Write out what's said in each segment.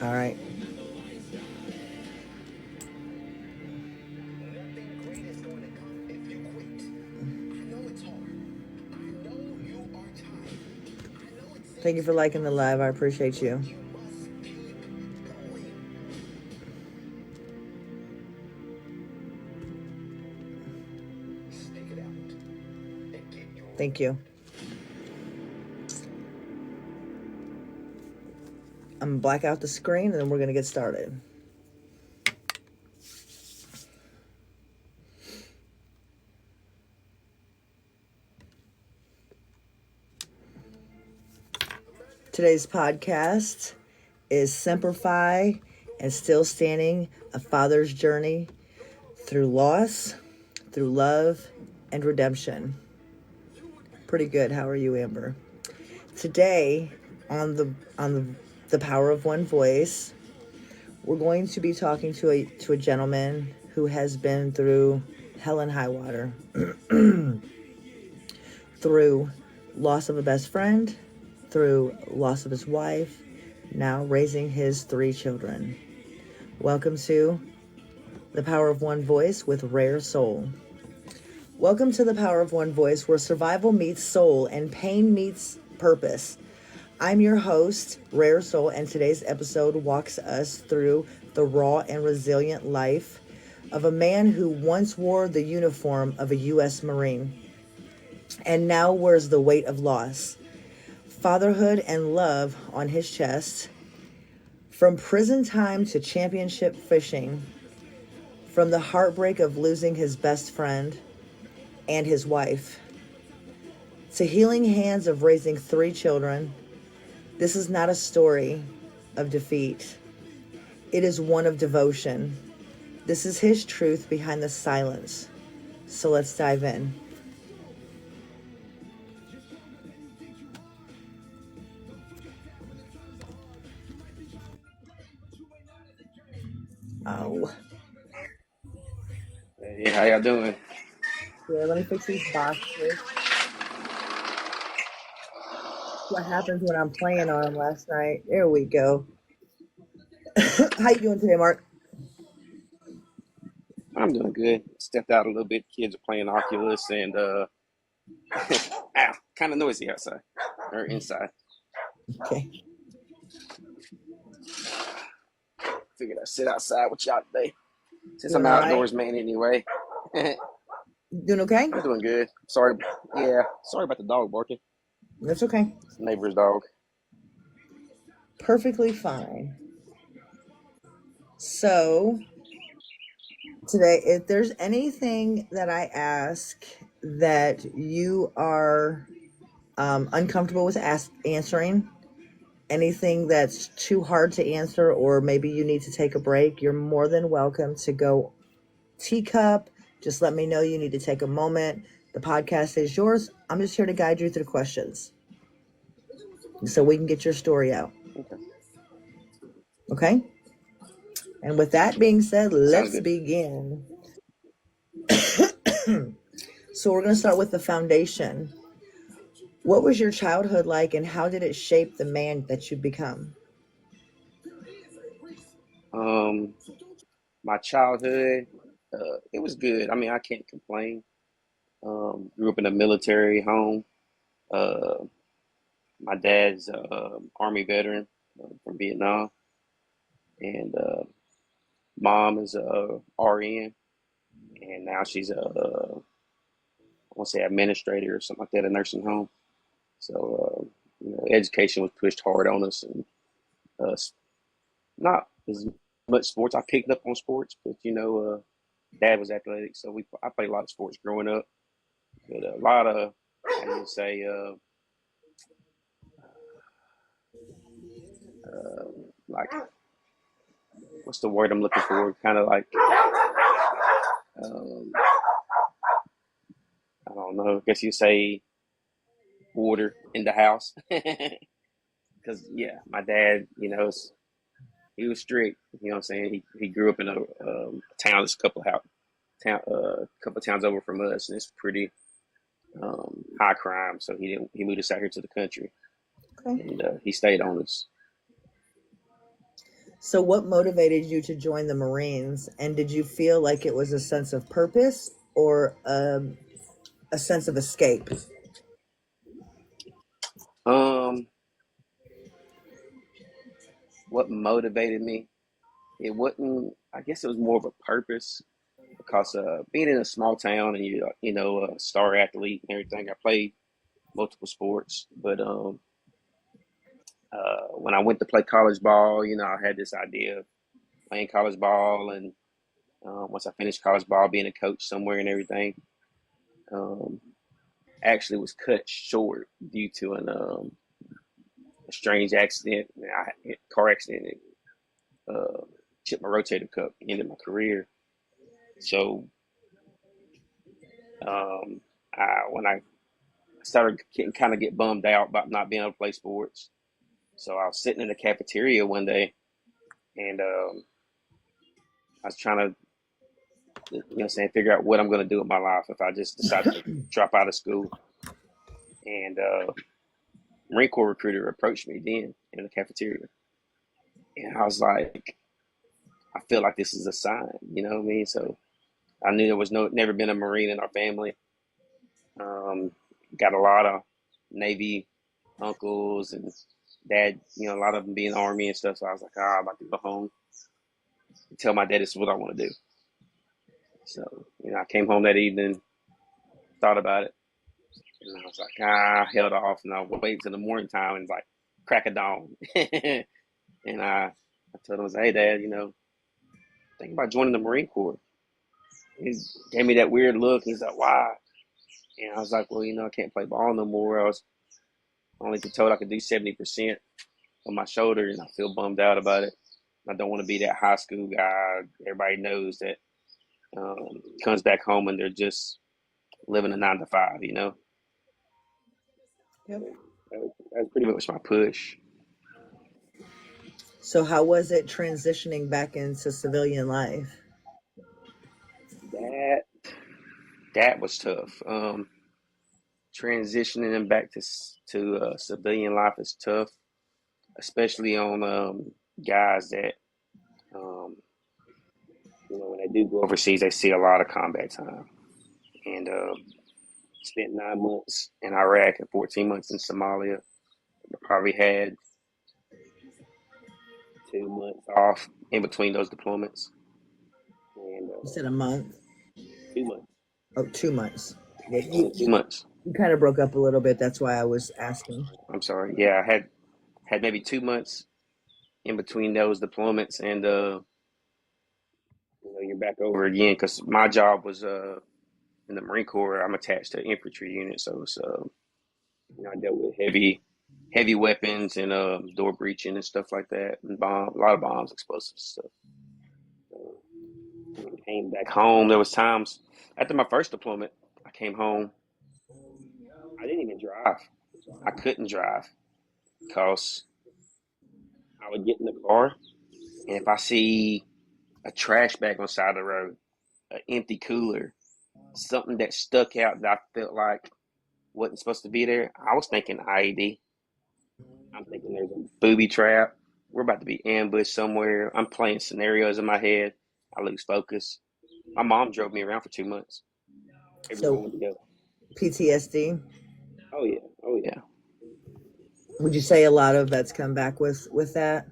All right. Thank you for liking the live. I appreciate you. Thank you. I'm going to black out the screen and then we're going to get started. Today's podcast is Semper and Still Standing, a father's journey through loss, through love, and redemption. Pretty good. How are you, Amber? Today, on the Power of One Voice, we're going to be talking to a gentleman who has been through hell and high water, through loss of a best friend, through loss of his wife, now raising his 3 children. Welcome to the Power of One Voice with Rare Soul. Welcome to the Power of One Voice, where survival meets soul and pain meets purpose. I'm your host, Rare Soul, and today's episode walks us through the raw and resilient life of a man who once wore the uniform of a U.S. Marine and now wears the weight of loss, fatherhood, and love on his chest. From prison time to championship fishing, from the heartbreak of losing his best friend and his wife, to healing hands of raising 3 children, this is not a story of defeat. It is one of devotion. This is his truth behind the silence. So let's dive in. Oh. Hey, how y'all doing? Yeah, let me fix these boxes. What happens when I'm playing on them last night? There we go. How you doing today, Mark? I'm doing good. Stepped out a little bit. Kids are playing Oculus and ow, kind of noisy outside or inside. Okay. Figured I'd sit outside with y'all today since I'm Doing an all right? outdoors man anyway. I'm Doing okay? doing good. Sorry, yeah, sorry about the dog barking. That's okay. It's the neighbor's dog. Perfectly fine. So, today, if there's anything that I ask that you are uncomfortable with answering, anything that's too hard to answer, or maybe you need to take a break, you're more than welcome to go teacup. Just let me know you need to take a moment. The podcast is yours. I'm just here to guide you through questions so we can get your story out. Okay, Okay? And with that being said, sounds let's good. begin. So we're going to start with the foundation. What was your childhood like, and how did it shape the man that you've become? Um, my childhood, it was good. I mean, I can't complain. Grew up in a military home. Uh, my dad's Army veteran from Vietnam, and mom is a RN, and now she's I want to say administrator or something like that, at a nursing home. So education was pushed hard on us, and uh, not as much sports. I picked up on sports, but dad was athletic, so I played a lot of sports growing up. But a lot of, I would say, like, what's the word I'm looking for? Kind of like, um, I don't know. I guess you say order in the house. Because yeah, my dad, he was strict. You know what I'm saying? He grew up in a town that's couple towns over from us, and it's pretty high crime. So he moved us out here to the country, Okay. and he stayed on us. So, what motivated you to join the Marines? And did you feel like it was a sense of purpose or a sense of escape? Um, what motivated me? It wasn't. I guess it was more of a purpose because being in a small town and you know a star athlete and everything. I played multiple sports, but when I went to play college ball, you know, I had this idea of playing college ball, and once I finished college ball, being a coach somewhere and everything. Um, Actually, was cut short due to a strange accident. Car accident. Uh, Chipped my rotator cuff, ended my career. So um, when I started getting kind of get bummed out about not being able to play sports, so I was sitting in the cafeteria one day, and I was trying to, saying, figure out what I'm going to do with my life if I just decide to drop out of school. And Marine Corps recruiter approached me then in the cafeteria, and I was like, I feel like this is a sign, you know what I mean? So I knew there was never been a Marine in our family. Um, got a lot of Navy uncles and dad, a lot of them being Army and stuff. So I was like, I'm about to go home and tell my dad this is what I want to do. So, I came home that evening, thought about it, and I was like, I held off and I waited till the morning time and like crack of dawn. And I told him, I was like, hey, Dad, think about joining the Marine Corps. He gave me that weird look. He's like, why? And I was like, well, I can't play ball no more. I was only told I could do 70% on my shoulder, and I feel bummed out about it. I don't want to be that high school guy. Everybody knows that comes back home and they're just living a 9 to 5. Yep. That's pretty much my push. So, how was it transitioning back into civilian life? That that was tough. Transitioning back to civilian life is tough, especially on guys that um, when they do go overseas, they see a lot of combat time. And spent 9 months in Iraq and 14 months in Somalia. I probably had 2 months off in between those deployments, and You said a month. 2 months. Oh, 2 months. Yeah, Only 2 months. you kind of broke up a little bit. That's why I was asking. I'm sorry. Yeah, I had maybe 2 months in between those deployments, and you're back over again because my job was in the Marine Corps. I'm attached to infantry unit, so it's I dealt with heavy weapons and door breaching and stuff like that, and a lot of bombs, explosives stuff. So, when I came back home, there was times after my first deployment, I came home. I didn't even drive. I couldn't drive because I would get in the car, and if I see a trash bag on the side of the road, an empty cooler, something that stuck out that I felt like wasn't supposed to be there, I was thinking IED. I'm thinking there's a booby trap. We're about to be ambushed somewhere. I'm playing scenarios in my head. I lose focus. My mom drove me around for 2 months everywhere I So, went to go. PTSD. Oh yeah, oh yeah. Would you say a lot of that's come back with that?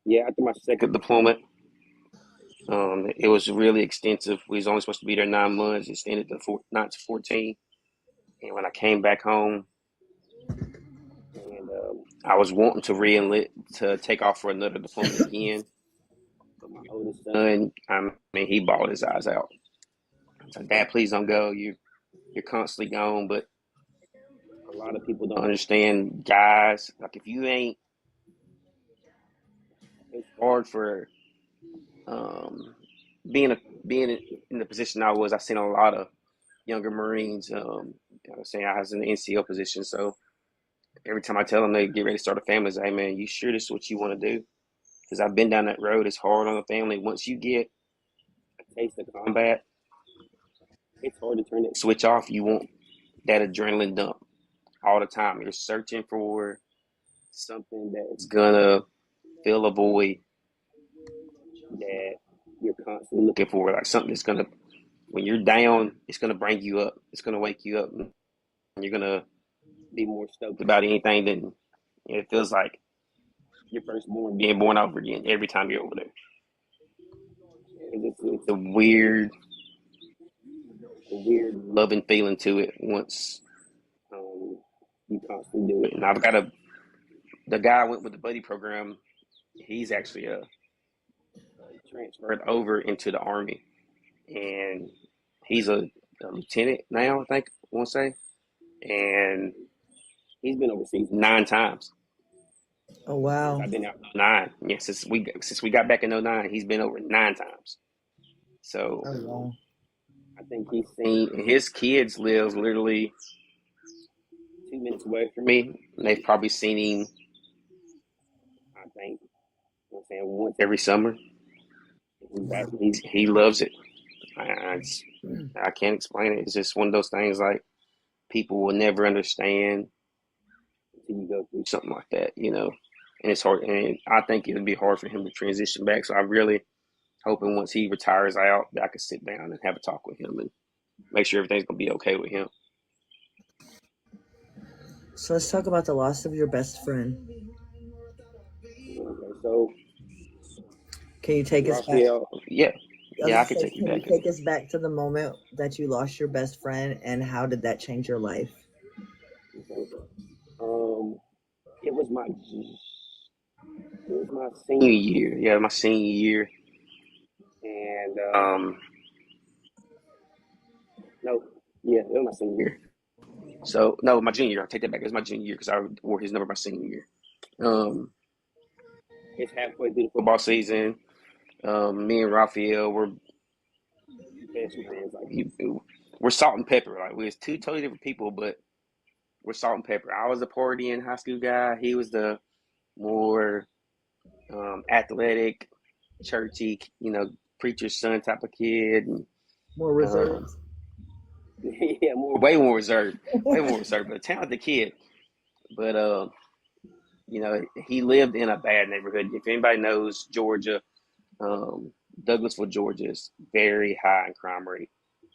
Yeah, after my second deployment, it was really extensive. We was only supposed to be there 9 months. It extended to 14. And when I came back home, and I was wanting to to take off for another deployment again, but my oldest son, I mean, he bawled his eyes out. I said, "Dad, please don't go. You're constantly gone." But a lot of people don't understand, guys. Like if you ain't, it's hard for um, being in the position I was. I seen a lot of younger Marines. I was saying I was in the NCO position, so every time I tell them they get ready to start a family, I say, "Hey man, you sure this is what you want to do?" Because I've been down that road. It's hard on a family. Once you get a taste of combat, it's hard to turn that switch off. You want that adrenaline dump all the time. You're searching for something that's gonna fill a void that you're constantly looking for, like something that's gonna, when you're down, it's gonna bring you up. It's gonna wake you up, and you're gonna be more stoked about anything than it feels like your firstborn being born over again every time you're over there. It's a weird loving feeling to it once um, you constantly do it. And the guy I went with the buddy program. He's actually transferred over into the army, and he's a lieutenant now. I think I want to say, and he's been overseas 9 times Oh, since wow. I've been out in '09. Yeah, since we got back in '09, he's been over 9 times. So Oh, wow. I think he's seen his kids live literally 2 minutes away from me. And they've probably seen him. I think you know what I'm saying once every summer. He loves it. I, I can't explain it. It's just one of those things like people will never understand until you go through something like that, you know. And it's hard, and I think it would be hard for him to transition back. So I'm really hoping once he retires out that I can sit down and have a talk with him and make sure everything's gonna be okay with him. So let's talk about the loss of your best friend. Okay, so Can you take us back? Raphael, yeah, I was yeah, I gonna can say, take you can you back. take us back to the moment that you lost your best friend, and how did that change your life? Okay. Um, it was my senior year. Yeah, my senior year, and no, yeah, it was my senior year. So no, my junior year. I take that back. It was my junior year because I wore his number my senior year. Um, it's halfway through the football season. Me and Raphael were best friends. We're salt and pepper. Like we're two totally different people, but we're salt and pepper. I was a partying high school guy. He was the more athletic, churchy, preacher's son type of kid. And, More um, reserved. yeah, way more reserved, but a talented kid. But he lived in a bad neighborhood. If anybody knows Georgia, um, Douglasville, Georgia is very high in crime rate.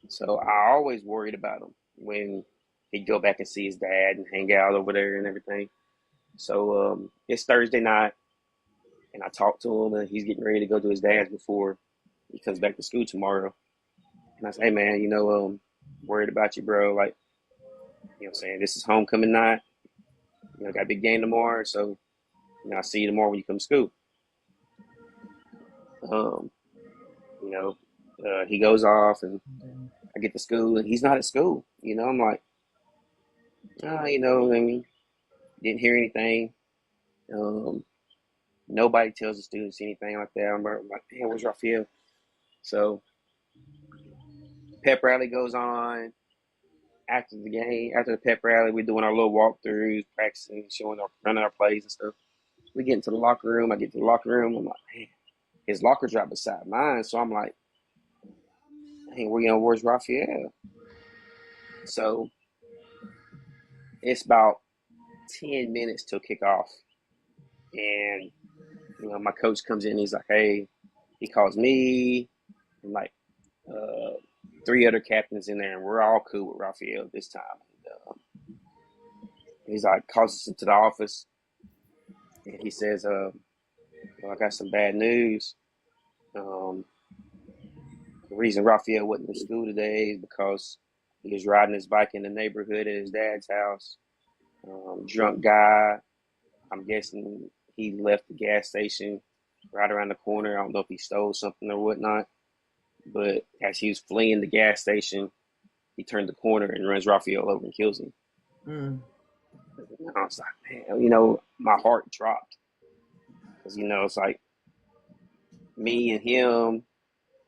So I always worried about him when he'd go back and see his dad and hang out over there and everything. So it's Thursday night, and I talked to him, and he's getting ready to go to his dad's before he comes back to school tomorrow. And I say, hey man, worried about you, bro. Like, what I'm saying, this is homecoming night. Got a big game tomorrow, so I'll see you tomorrow when you come to school. Um, you know, he goes off, and I get to school, and he's not at school. I'm like, I mean, didn't hear anything. Um, Nobody tells the students anything like that. I'm like, man, where's Raphael? So pep rally goes on. After the game, after the pep rally, we're doing our little walkthroughs, practicing, running our plays and stuff. We get into the locker room. I get to the locker room. I'm like, man, his locker's right beside mine. So I'm like, hey, where's Raphael? So it's about 10 minutes till kickoff. And, my coach comes in. He's like, hey, he calls me and like uh, three other captains in there, and we're all cool with Raphael this time. And, he's like, calls us into the office, and he says, well, I got some bad news. Um, the reason Raphael wasn't in school today is because he was riding his bike in the neighborhood at his dad's house. Drunk guy. I'm guessing he left the gas station right around the corner. I don't know if he stole something or whatnot. But as he was fleeing the gas station, he turned the corner and runs Raphael over and kills him. Mm. And I was like, man, my heart dropped. Because, it's like me and him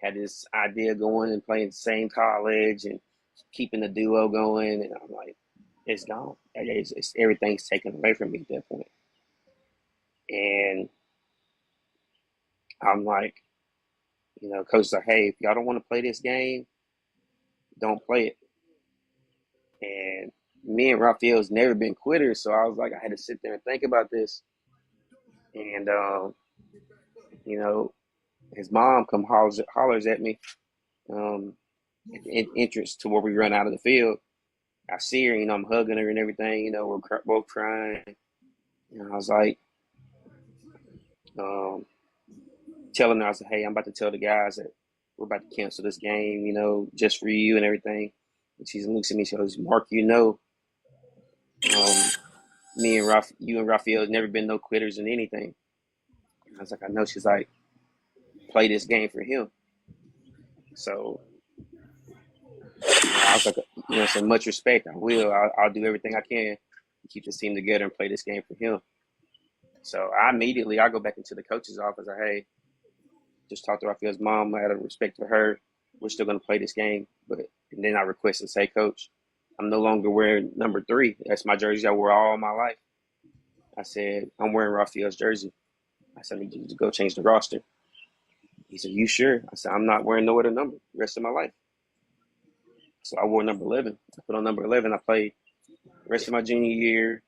had this idea going and playing the same college and keeping the duo going. And I'm like, it's gone. Everything's taken away from me at that point. And I'm like, coach's like, hey, if y'all don't want to play this game, don't play it. And me and Raphael's never been quitters, so I was like, I had to sit there and think about this. And You know, his mom hollers at me at the entrance to where we run out of the field. I see her, I'm hugging her and everything. We're both crying. I was like, um, telling her, I said, hey, I'm about to tell the guys that we're about to cancel this game, just for you and everything. And she looks at me, she goes, Mark, um, you and Raphael have never been no quitters in anything. And I was like, I know. She's like, play this game for him. So, I was like, so much respect. I will. I'll do everything I can to keep this team together and play this game for him. So I go back into the coach's office. Like, hey, just talked to Raphael's mom. Out of respect for her, we're still going to play this game. And then I request and say, Coach, I'm no longer wearing number 3. That's my jersey I wore all my life. I said, I'm wearing Raphael's jersey. I said, I need you to go change the roster. He said, you sure? I said, I'm not wearing no other number the rest of my life. So I wore number 11. I put on number 11. I played the rest of my junior year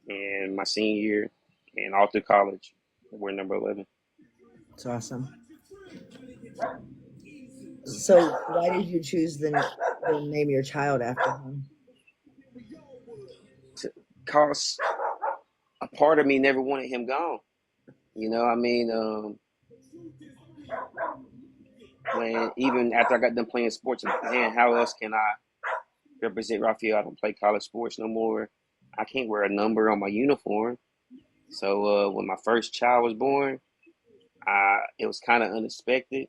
and my senior year and all through college. I wore number 11. It's awesome. So, why did you choose the name your child after him? Cause a part of me never wanted him gone. When even after I got done playing sports, man, how else can I represent Raphael? I don't play college sports no more. I can't wear a number on my uniform. So when my first child was born, it was kind of unexpected.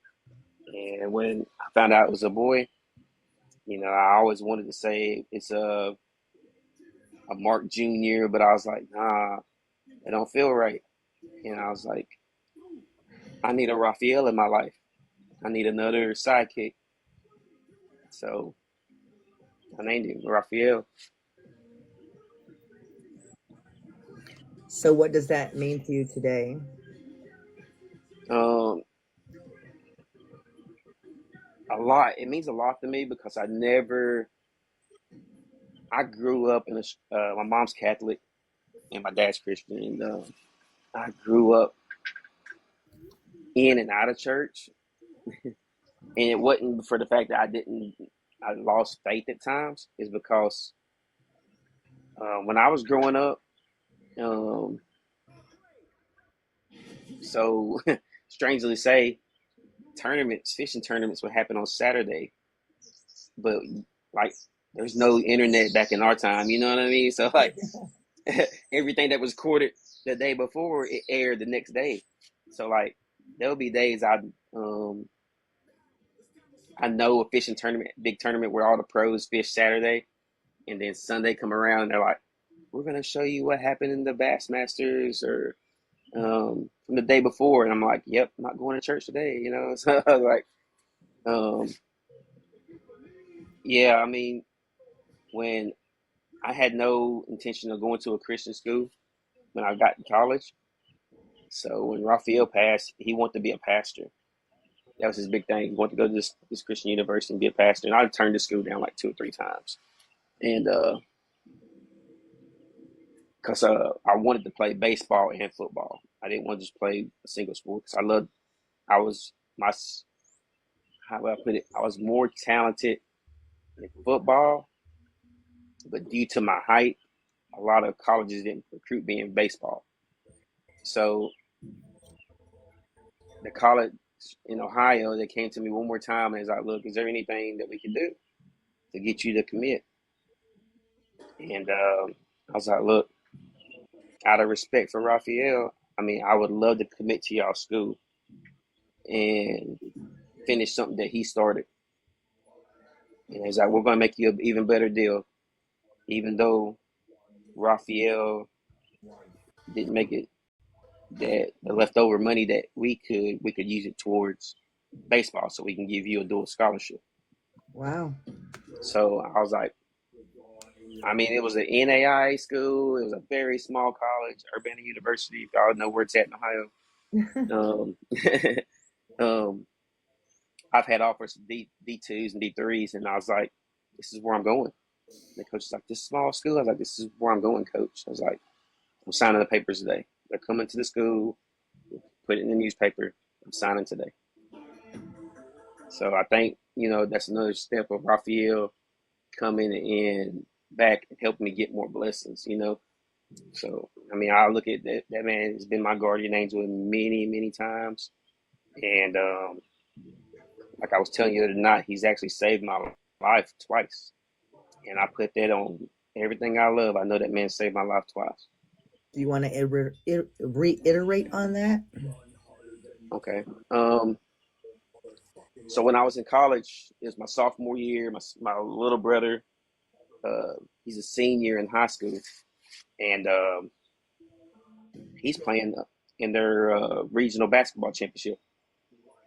And when I found out it was a boy, I always wanted to say it's a Mark Jr., but I was like, nah, it don't feel right. And I was like, I need a Raphael in my life. I need another sidekick. So I named him Raphael. So, what does that mean to you today? Um, a lot. It means a lot to me because I grew up my mom's Catholic and my dad's Christian. And I grew up in and out of church. And it wasn't for the fact that I lost faith at times. It's because when I was growing up, um, so strangely say, fishing tournaments would happen on Saturday, but like there's no internet back in our time, you know what I mean? So like everything that was recorded the day before it aired the next day. So like there'll be days um I know a fishing tournament, big tournament where all the pros fish Saturday, and then Sunday come around and they're like, we're gonna show you what happened in the Bassmasters or from the day before, and I'm like, yep, I'm not going to church today, So like, um, yeah, I mean, when I had no intention of going to a Christian school when I got to college, so when Raphael passed, he wanted to be a pastor. That was his big thing. He wanted to go to this Christian university and be a pastor, and I turned the school down like 2 or 3 times, and because I wanted to play baseball and football. I didn't want to just play a single sport because I was my how do I put it? I was more talented in football, but due to my height, a lot of colleges didn't recruit me in baseball. So the college in Ohio, they came to me one more time and was like, look, is there anything that we can do to get you to commit? And I was like, look, out of respect for Raphael, I mean, I would love to commit to y'all school and finish something that he started. And he's like, we're going to make you an even better deal, even though Raphael didn't make it. That the leftover money that we could use it towards baseball, so we can give you a dual scholarship. Wow. So I was like, I mean, it was an NAIA school. It was a very small college, Urbana University. If y'all know where it's at in Ohio. Um, I've had offers of D2s and D3s, and I was like, this is where I'm going. And the coach was like, this small school. I was like, this is where I'm going, coach. I was like, I'm signing the papers today. They're coming to the school, put it in the newspaper. I'm signing today. So I think, that's another step of Raphael coming in back and helping me get more blessings. So, I mean, I look at that man has been my guardian angel many, many times. And like I was telling you the other night, he's actually saved my life twice. And I put that on everything I love. I know that man saved my life twice. Do you want to reiterate on that? Okay. So when I was in college, it was my sophomore year. My little brother, he's a senior in high school, and he's playing in their regional basketball championship.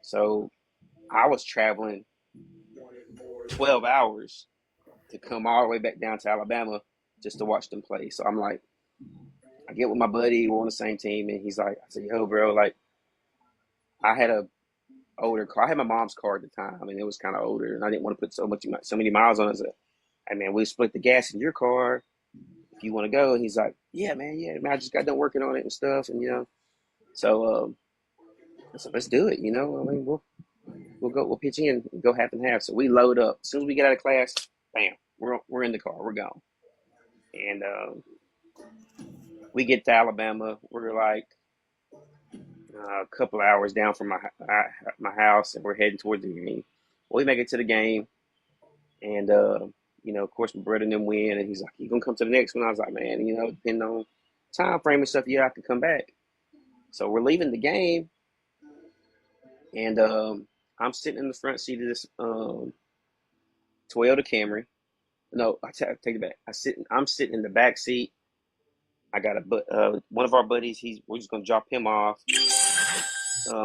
So I was traveling 12 hours to come all the way back down to Alabama just to watch them play. So I'm like, I get with my buddy, we're on the same team, and he's like, I said, yo, bro, like, I had a older car. I had my mom's car at the time, and it was kind of older, and I didn't want to put so many miles on it. I said, hey, man, we'll split the gas in your car if you want to go. And he's like, yeah, man, I just got done working on it and stuff, and so I said, let's do it. I mean, we'll pitch in and go half and half. So we load up. As soon as we get out of class, bam, we're in the car, we're gone, and we get to Alabama. We're like a couple of hours down from my house, and we're heading toward the game. Well, we make it to the game, and of course, my brother and them win, and he's like, "You gonna come to the next one?" I was like, "Man, depending on time frame and stuff, yeah, I could come back." So we're leaving the game, and I'm sitting in the front seat of this Toyota Camry. No, take it back. I'm sitting in the back seat. I got one of our buddies. We're just gonna drop him off.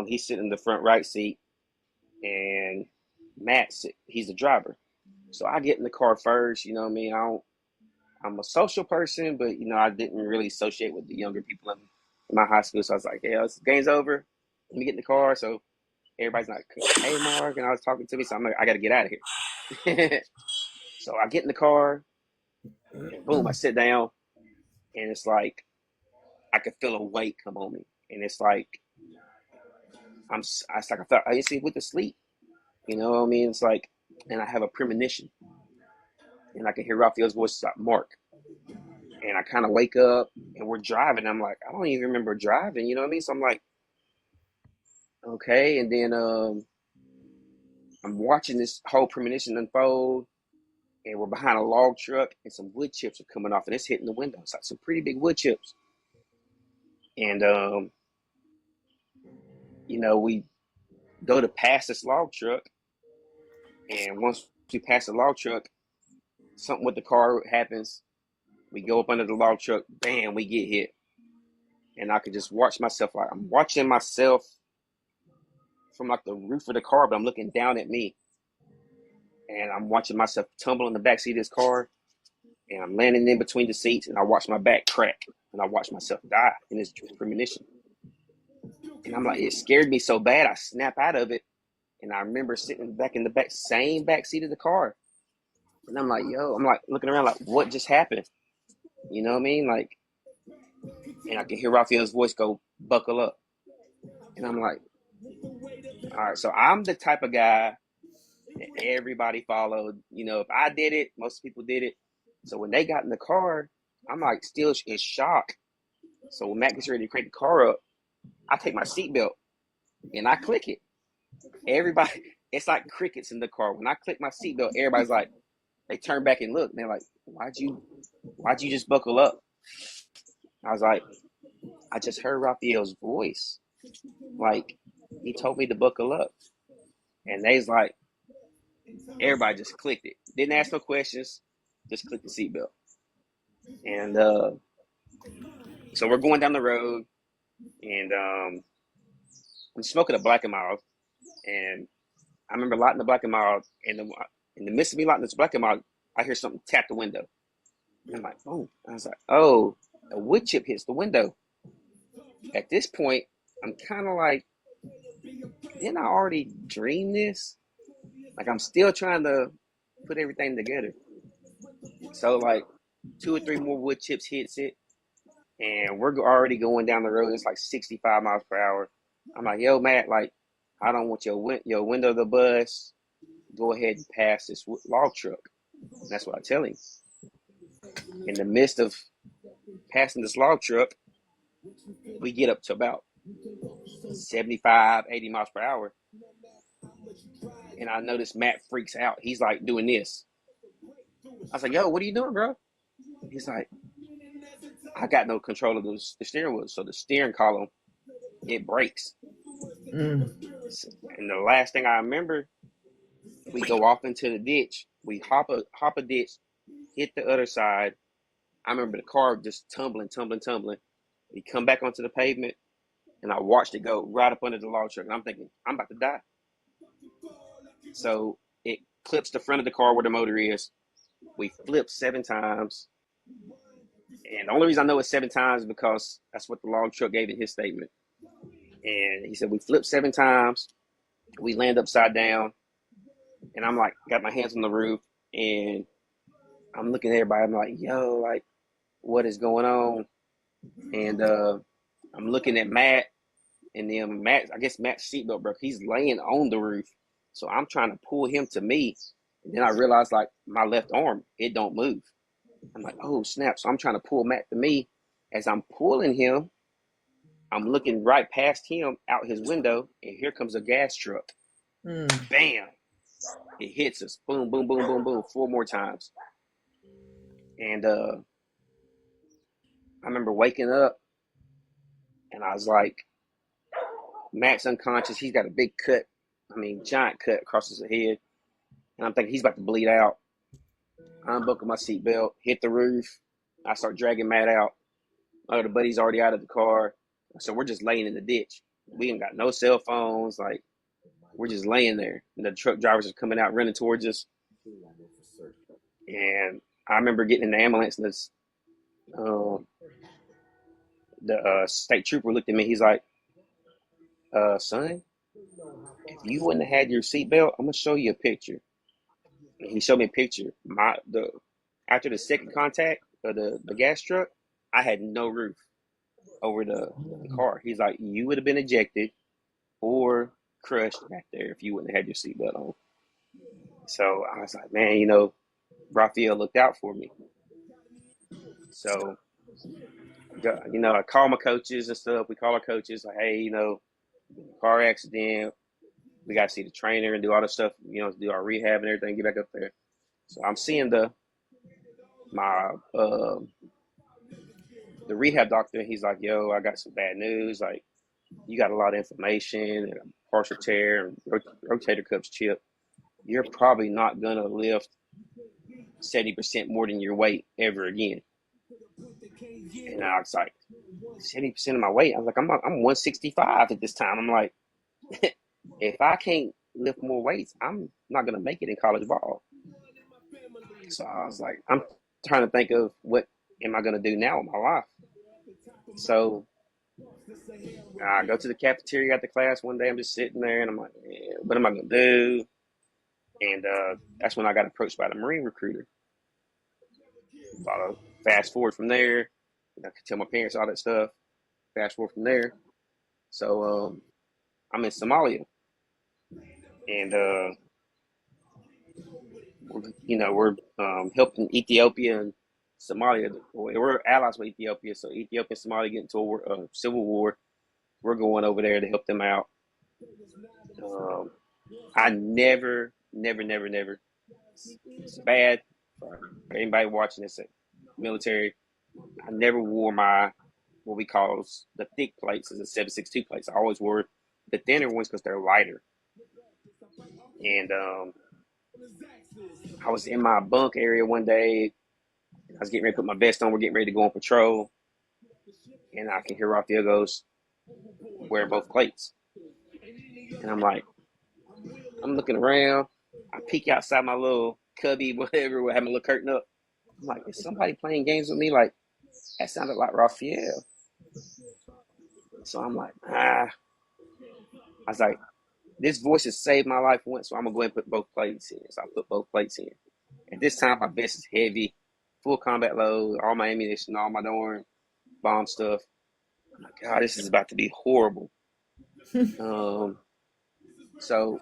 He's sitting in the front right seat, and he's the driver. So I get in the car first. You know what I mean? I'm a social person, but I didn't really associate with the younger people in my high school. So I was like, yeah, this game's over. Let me get in the car. So everybody's like, hey, Mark, and I was talking to me. So I'm like, I got to get out of here. So I get in the car, and boom, I sit down, and it's like I could feel a weight come on me, and it's like I felt I instantly went to sleep. You know what I mean? It's like, and I have a premonition, and I can hear Raphael's voice like, Mark, and I kind of wake up, and we're driving. I'm like, I don't even remember driving. You know what I mean? So I'm like, okay, and then I'm watching this whole premonition unfold, and we're behind a log truck, and some wood chips are coming off, and it's hitting the window. It's like some pretty big wood chips, and we go to pass this log truck, and once we pass the log truck, something with the car happens. We go up under the log truck, bam, we get hit, and I could just watch myself. Like I'm watching myself from like the roof of the car, but I'm looking down at me, and I'm watching myself tumble in the back seat of this car, and I'm landing in between the seats, and I watch my back crack, and I watch myself die in this premonition. And I'm like, it scared me so bad, I snap out of it, and I remember sitting back in the same back seat of the car, and I'm like, yo, I'm like looking around, like, what just happened? You know what I mean? Like, and I can hear Raphael's voice go, buckle up, and I'm like, all right, so I'm the type of guy that everybody followed. If I did it, most people did it. So when they got in the car, I'm like still in shock. So when Matt gets ready to crank the car up, I take my seatbelt and I click it. Everybody, it's like crickets in the car. When I click my seatbelt, everybody's like, they turn back and look. And they're like, why'd you just buckle up? I was like, I just heard Raphael's voice. Like, he told me to buckle up. And they's like, everybody just clicked it. Didn't ask no questions. Just clicked the seatbelt. And so we're going down the road, and I'm smoking a Black and Mild. And I remember lighting the Black and Mild, and in the midst of me lighting this Black and Mild, I hear something tap the window. And I'm like, boom. I was like, oh, a wood chip hits the window. At this point, I'm kind of like, didn't I already dream this? Like, I'm still trying to put everything together. So, like, two or three more wood chips hits it, and we're already going down the road. It's like 65 miles per hour. I'm like, yo, Matt, like, I don't want your window to bust. Go ahead and pass this log truck. And that's what I tell him. In the midst of passing this log truck, we get up to about 75, 80 miles per hour. And I notice Matt freaks out. He's like doing this. I was like, yo, what are you doing, bro? He's like, I got no control of the steering wheel. So the steering column, it breaks. Mm. And the last thing I remember, we go off into the ditch. We hop a ditch, hit the other side. I remember the car just tumbling. We come back onto the pavement, and I watched it go right up under the log truck. And I'm thinking, I'm about to die. So it clips the front of the car where the motor is. We flip 7 times. And the only reason I know it's 7 times is because that's what the log truck gave in his statement. And he said, we flip 7 times. We land upside down. And I'm like, got my hands on the roof. And I'm looking at everybody. I'm like, yo, like, what is going on? And I'm looking at Matt. And then I guess Matt's seatbelt broke. He's laying on the roof. So I'm trying to pull him to me. And then I realized, like, my left arm, it don't move. I'm like, oh, snap. So I'm trying to pull Matt to me. As I'm pulling him, I'm looking right past him out his window. And here comes a gas truck. Mm. Bam. It hits us. Boom, boom, boom, boom, boom. 4 more times. And I remember waking up. And I was like, Matt's unconscious. He's got a big cut. I mean, giant cut across his head. And I'm thinking he's about to bleed out. I unbuckle my seatbelt, hit the roof. I start dragging Matt out. My other buddy's already out of the car. So we're just laying in the ditch. We ain't got no cell phones. Like, we're just laying there. And the truck drivers are coming out, running towards us. And I remember getting in the ambulance, and the state trooper looked at me. He's like, son, if you wouldn't have had your seatbelt, I'm going to show you a picture. And he showed me a picture. After the second contact of the gas truck, I had no roof over the car. He's like, you would have been ejected or crushed back there if you wouldn't have had your seatbelt on. So I was like, man, Raphael looked out for me. So, I call my coaches and stuff. We call our coaches like, hey, car accident. We got to see the trainer and do all the stuff, do our rehab and everything, get back up there. So I'm seeing the rehab doctor, and he's like, yo, I got some bad news. Like, you got a lot of inflammation and a partial tear and rotator cuffs chipped. You're probably not going to lift 70% more than your weight ever again. And I was like, 70% of my weight? I was like, I'm 165 at this time. I'm like, if I can't lift more weights, I'm not going to make it in college ball. So I was like, I'm trying to think of what am I going to do now with my life. So I go to the cafeteria after class one day. I'm just sitting there, and I'm like, man, what am I going to do? And that's when I got approached by the Marine recruiter. Fast forward from there, I could tell my parents all that stuff. Fast forward from there. So I'm in Somalia, and we're helping Ethiopia and Somalia. We're allies with Ethiopia, so Ethiopia and Somalia get into a civil war. We're going over there to help them out. I never. It's bad for anybody watching this military. I never wore what we call the thick plates, as a 7.62 plates. I always wore the thinner ones because they're lighter. And I was in my bunk area one day. I was getting ready to put my vest on. We're getting ready to go on patrol. And I can hear Raphael goes, wear both plates. And I'm like, I'm looking around. I peek outside my little cubby, whatever, have my little curtain up. I'm like, is somebody playing games with me? Like, that sounded like Raphael. So I'm like, I was like, this voice has saved my life once, so I'm going to go ahead and put both plates in. So I put both plates in. At this time, my vest is heavy, full combat load, all my ammunition, all my darn bomb stuff. I'm like, God, this is about to be horrible. So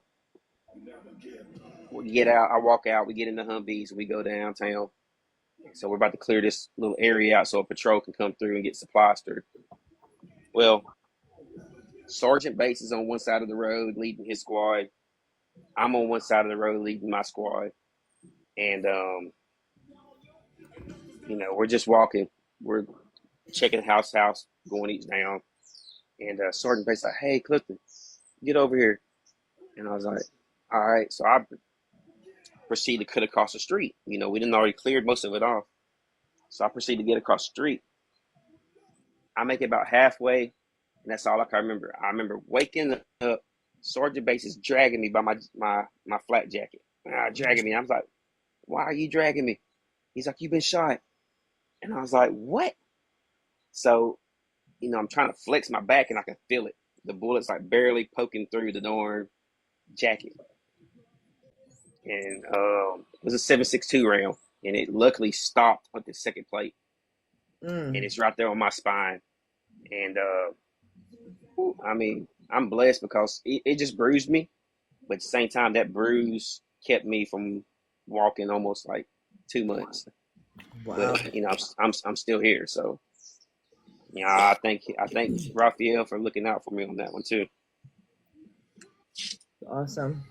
we get out, I walk out, we get in the Humvees, and we go downtown. So we're about to clear this little area out so a patrol can come through and get supplies through. Well, Sergeant Bates is on one side of the road leading his squad. I'm on one side of the road leading my squad. And, we're just walking. We're checking house, going each down. And Sergeant Bates like, hey, Clifton, get over here. And I was like, all right. So I proceed to cut across the street. We didn't already cleared most of it off. So I proceed to get across the street. I make it about halfway, and that's all I can remember. I remember waking up, Sergeant Bates is dragging me by my flat jacket. Dragging me. I was like, why are you dragging me? He's like, you've been shot. And I was like, what? So, I'm trying to flex my back and I can feel it. The bullet's like barely poking through the darn jacket. And it was a 7.62 round. And it luckily stopped at the second plate. And Mm. it's right there on my spine. And I mean, I'm blessed because it just bruised me. But at the same time, that bruise kept me from walking almost like 2 months. Wow. But I'm still here. So I thank Raphael for looking out for me on that one too. Awesome.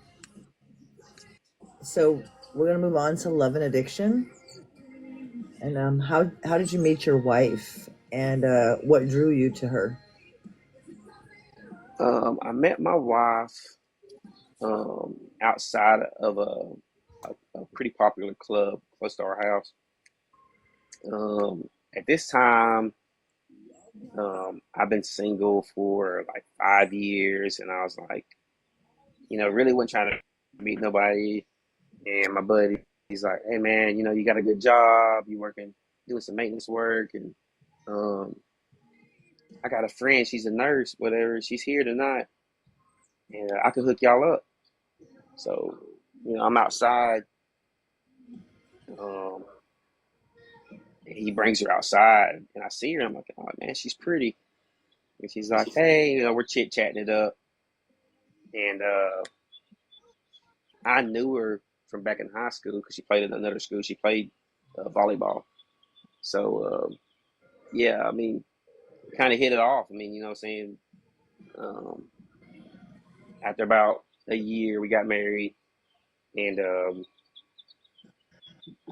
So we're gonna move on to love and addiction. And how did you meet your wife, and what drew you to her? I met my wife outside of a pretty popular club close to our house. At this time, I've been single for like 5 years, and I was like, really wasn't trying to meet nobody. And my buddy, he's like, hey man, you got a good job, you working, doing some maintenance work, and um, I got a friend, she's a nurse, whatever, she's here tonight, and I can hook y'all up. So, I'm outside. Um, and he brings her outside, and I see her. I'm like, oh man, she's pretty. And she's like, hey, we're chit chatting it up, and I knew her from back in high school because she played in another school. She played volleyball. So yeah, I mean, kind of hit it off. I mean, what I'm saying. Um, After about a year, we got married, and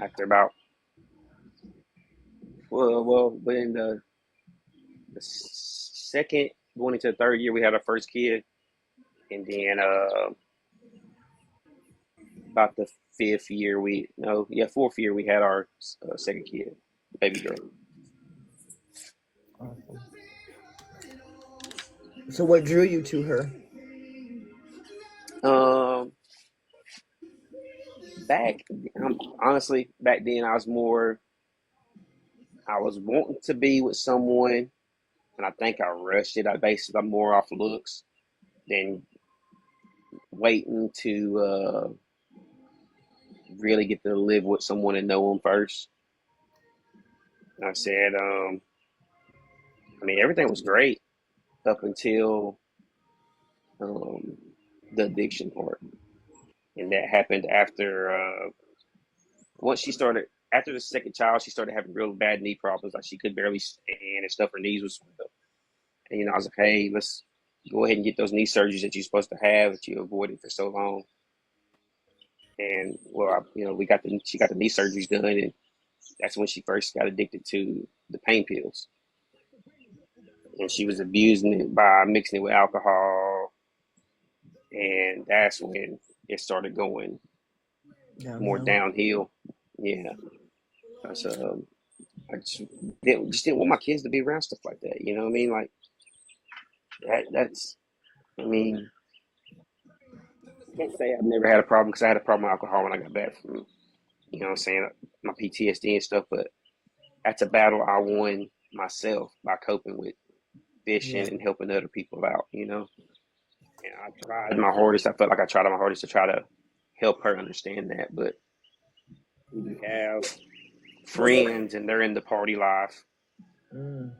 after about within the second going into the third year, we had our first kid, and then about the fifth year, we no, yeah, fourth year, we had our second kid, baby girl. Awesome. So what drew you to her? Um, back, honestly, back then I was wanting to be with someone, and I think I rushed it. I based it more off looks than waiting to really get to live with someone and know them first. I said, I mean, everything was great up until um, the addiction part, and that happened after once she started. After the second child, she started having real bad knee problems. Like she could barely stand and stuff. Her knees was swelled. And I was like, hey, let's go ahead and get those knee surgeries that you're supposed to have that you avoided for so long. And well, we got she got the knee surgeries done, and that's when she first got addicted to the pain pills. And she was abusing it by mixing it with alcohol, and that's when it started going more Downhill. downhill. Yeah, that's I just didn't want my kids to be around stuff like that. You know what I mean? Like that's I mean, I can't say I've never had a problem because I had a problem with alcohol when I got back from what I'm saying, my PTSD and stuff. But that's a battle I won myself by coping with Yeah. fishing and helping other people out. And I tried my hardest. I felt like I tried my hardest to try to help her understand that. But when you have friends and they're in the party life, Mm.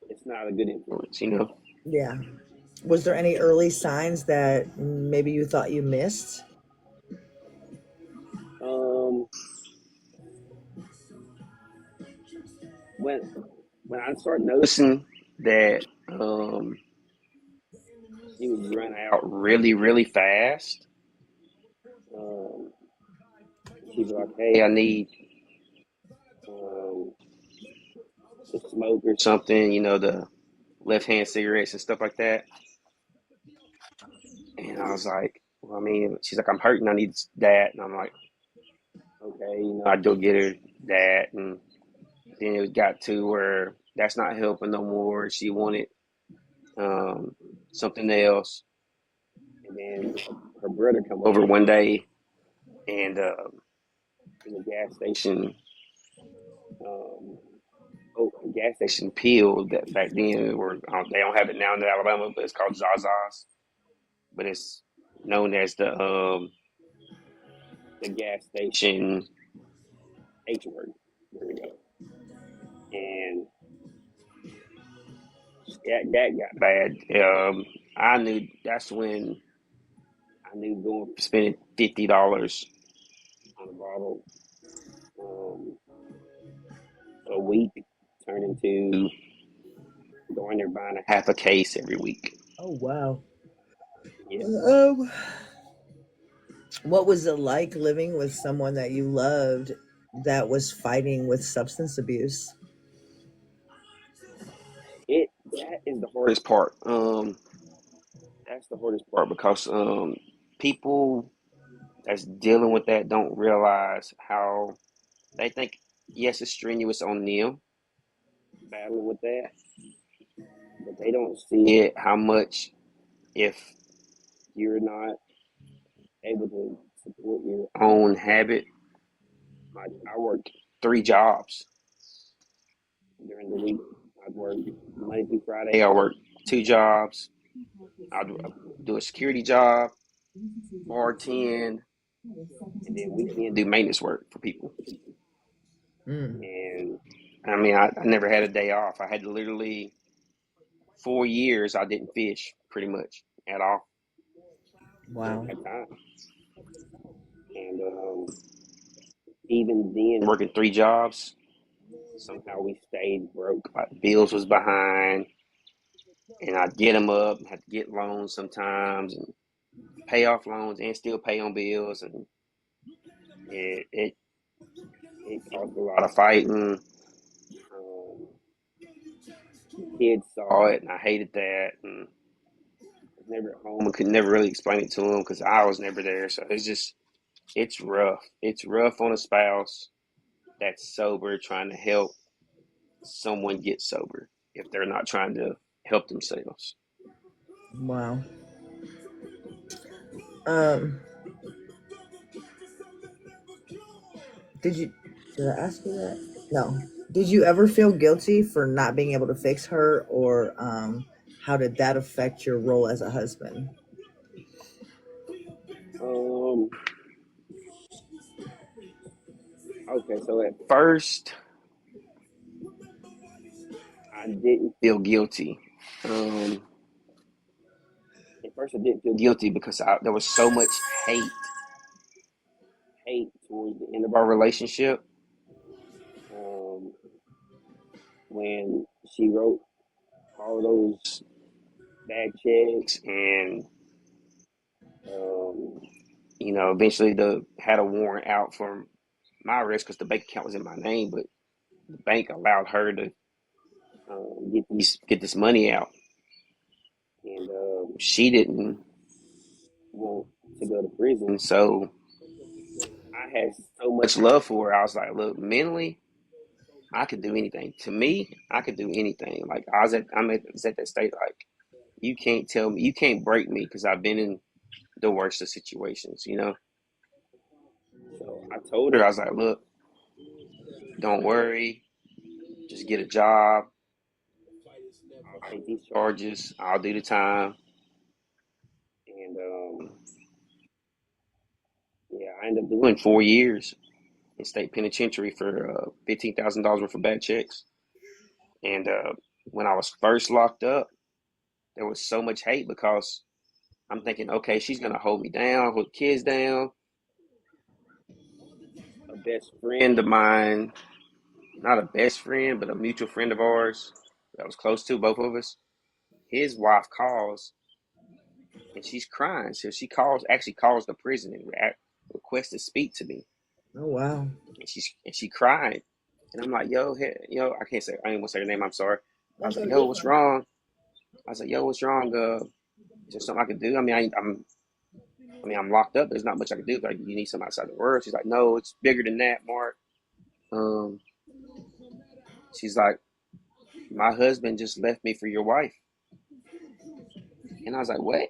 it's not a good influence. Yeah. Was there any early signs that maybe you thought you missed? Um, when I started noticing that she would run out really, really fast. Um, she'd be like, "Hey, I need um, to smoke or something," the left hand cigarettes and stuff like that. And I was like, "Well, I mean," she's like, "I'm hurting. I need that." And I'm like, "Okay," I'd go get her that, and then it got to where that's not helping no more. She wanted um, something else, and then her brother come over one day and in the gas station. Um, a gas station pill that back then were they don't have it now in Alabama, but it's called Zaza's. But it's known as the gas station H word. There we go. And that got bad. I knew that's when I knew going spending $50 on a bottle um, a week turned into going there buying a half a case every week. Oh wow. Yeah, What was it like living with someone that you loved that was fighting with substance abuse? it that is the hardest part. That's the hardest part because people that's dealing with that don't realize how they think. Yes, it's strenuous on them battling with that, but they don't see it how much if you're not able to support your own habit. Like I worked 3 jobs during the week. I'd work Monday through Friday. I worked 2 jobs. I'd do a security job, bartend, and then weekend do maintenance work for people. Mm, And I mean, I never had a day off. I had to literally 4 years I didn't fish pretty much at all. I didn't wow. have time. And even then, working 3 jobs, somehow we stayed broke. Like bills was behind, and I'd get them up, and had to get loans sometimes, and pay off loans, and still pay on bills, and it it, it caused a lot of fighting. Um, the kids saw it, and I hated that, and I was never at home and could never really explain it to them because I was never there. So it's rough. It's rough on a spouse that's sober trying to help someone get sober if they're not trying to help themselves. Wow. Um, did I ask you that? No. Did you ever feel guilty for not being able to fix her, or how did that affect your role as a husband? Um, okay, so at first I didn't feel guilty. Um, at first I didn't feel guilty because there was so much hate towards the end of our relationship. Um, when she wrote all those bad checks and um, eventually the had a warrant out for my arrest because the bank account was in my name, but the bank allowed her to get this money out, and she didn't want to go to prison. So I had so much love for her. I was like, look, mentally, I could do anything. To me, I could do anything. Like was at that state. Like you can't tell me, you can't break me because I've been in the worst of situations. So I told her, I was like, look, don't worry, just get a job. I'll take these charges. I'll do the time. And yeah, I ended up doing 4 years in state penitentiary for $15,000 worth of bad checks. And when I was first locked up, there was so much hate because I'm thinking, okay, she's gonna hold me down, hold the kids down. A best friend of mine, not a best friend, but a mutual friend of ours that was close to both of us. His wife calls and she's crying. So she actually calls the prison and requests to speak to me. Oh wow. And she cried. And I'm like, yo, hey, yo, I can't say, I ain't gonna say her name. I'm sorry. I was That's like, okay. yo, You're what's fine. wrong? I was like, yo, what's wrong? Is there something I could do? I mean, I'm locked up. There's not much I can do. Like, you need something outside the world. She's like, no, it's bigger than that, Mark. Um, she's like, my husband just left me for your wife. And I was like, what?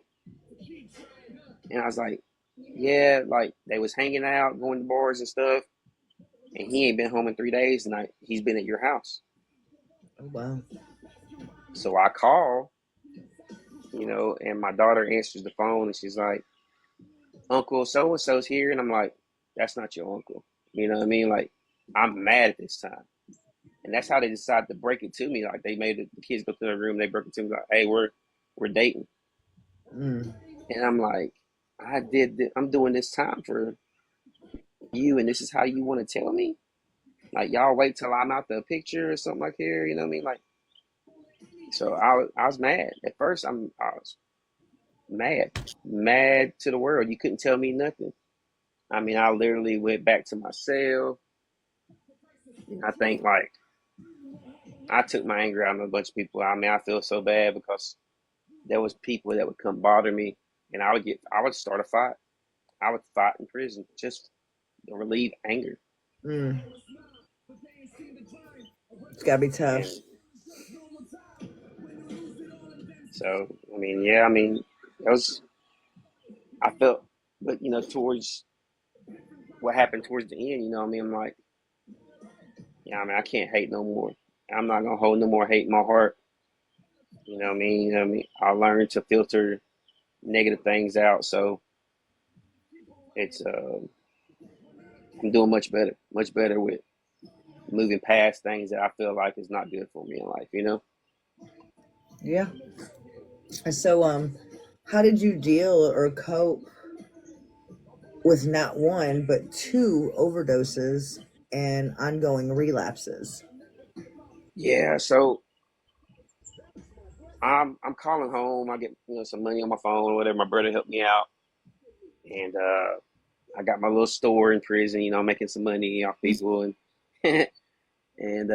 And I was like, yeah, like they was hanging out, going to bars and stuff. And he ain't been home in 3 days, and he's been at your house. Oh wow. So I call, and my daughter answers the phone, and she's like, Uncle so and so's here, and I'm like, that's not your uncle. You know what I mean? Like, I'm mad at this time, and that's how they decided to break it to me. Like, they made the kids go to their room, they broke it to me like, hey, we're dating, Mm. and I'm like, I'm doing this time for you, and this is how you want to tell me? Like, y'all wait till I'm out the picture or something like here, you know what I mean? Like, so I was mad at first. I was mad to the world. You couldn't tell me nothing. I mean, I literally went back to my cell, and I think like I took my anger out on a bunch of people. I mean, I feel so bad because there was people that would come bother me, and I would start a fight. I would fight in prison just to relieve anger. Mm. It's gotta be tough. And so, I mean, yeah, I mean, it was I felt, but towards what happened towards the end, I mean, I'm like, yeah, I mean, I can't hate no more. I'm not gonna hold no more hate in my heart. You know what I mean? You know what I mean? I learned to filter negative things out, so it's I'm doing much better with moving past things that I feel like is not good for me in life. You know? Yeah. And so, how did you deal or cope with not one but two overdoses and ongoing relapses? Yeah. So I'm calling home. I get some money on my phone or whatever. My brother helped me out, and I got my little store in prison. Making some money off people, and and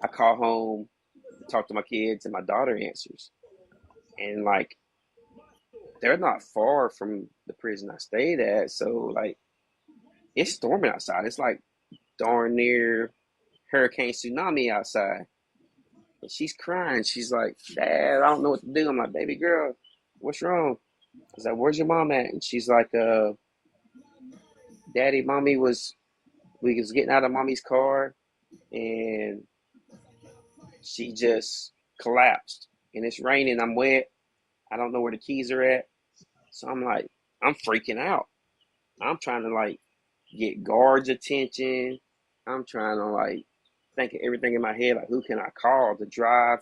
I call home to talk to my kids, and my daughter answers, and like they're not far from the prison I stayed at, so like it's storming outside. It's like darn near hurricane tsunami outside, and she's crying. She's like, "Dad, I don't know what to do." I'm like, "Baby girl, what's wrong?" I was like, "Where's your mom at?" And she's like, "Daddy, we was getting out of mommy's car, and she just collapsed, and it's raining. I'm wet. I don't know where the keys are at." So I'm like, I'm freaking out. I'm trying to like get guards' attention. I'm trying to like think of everything in my head, like who can I call to drive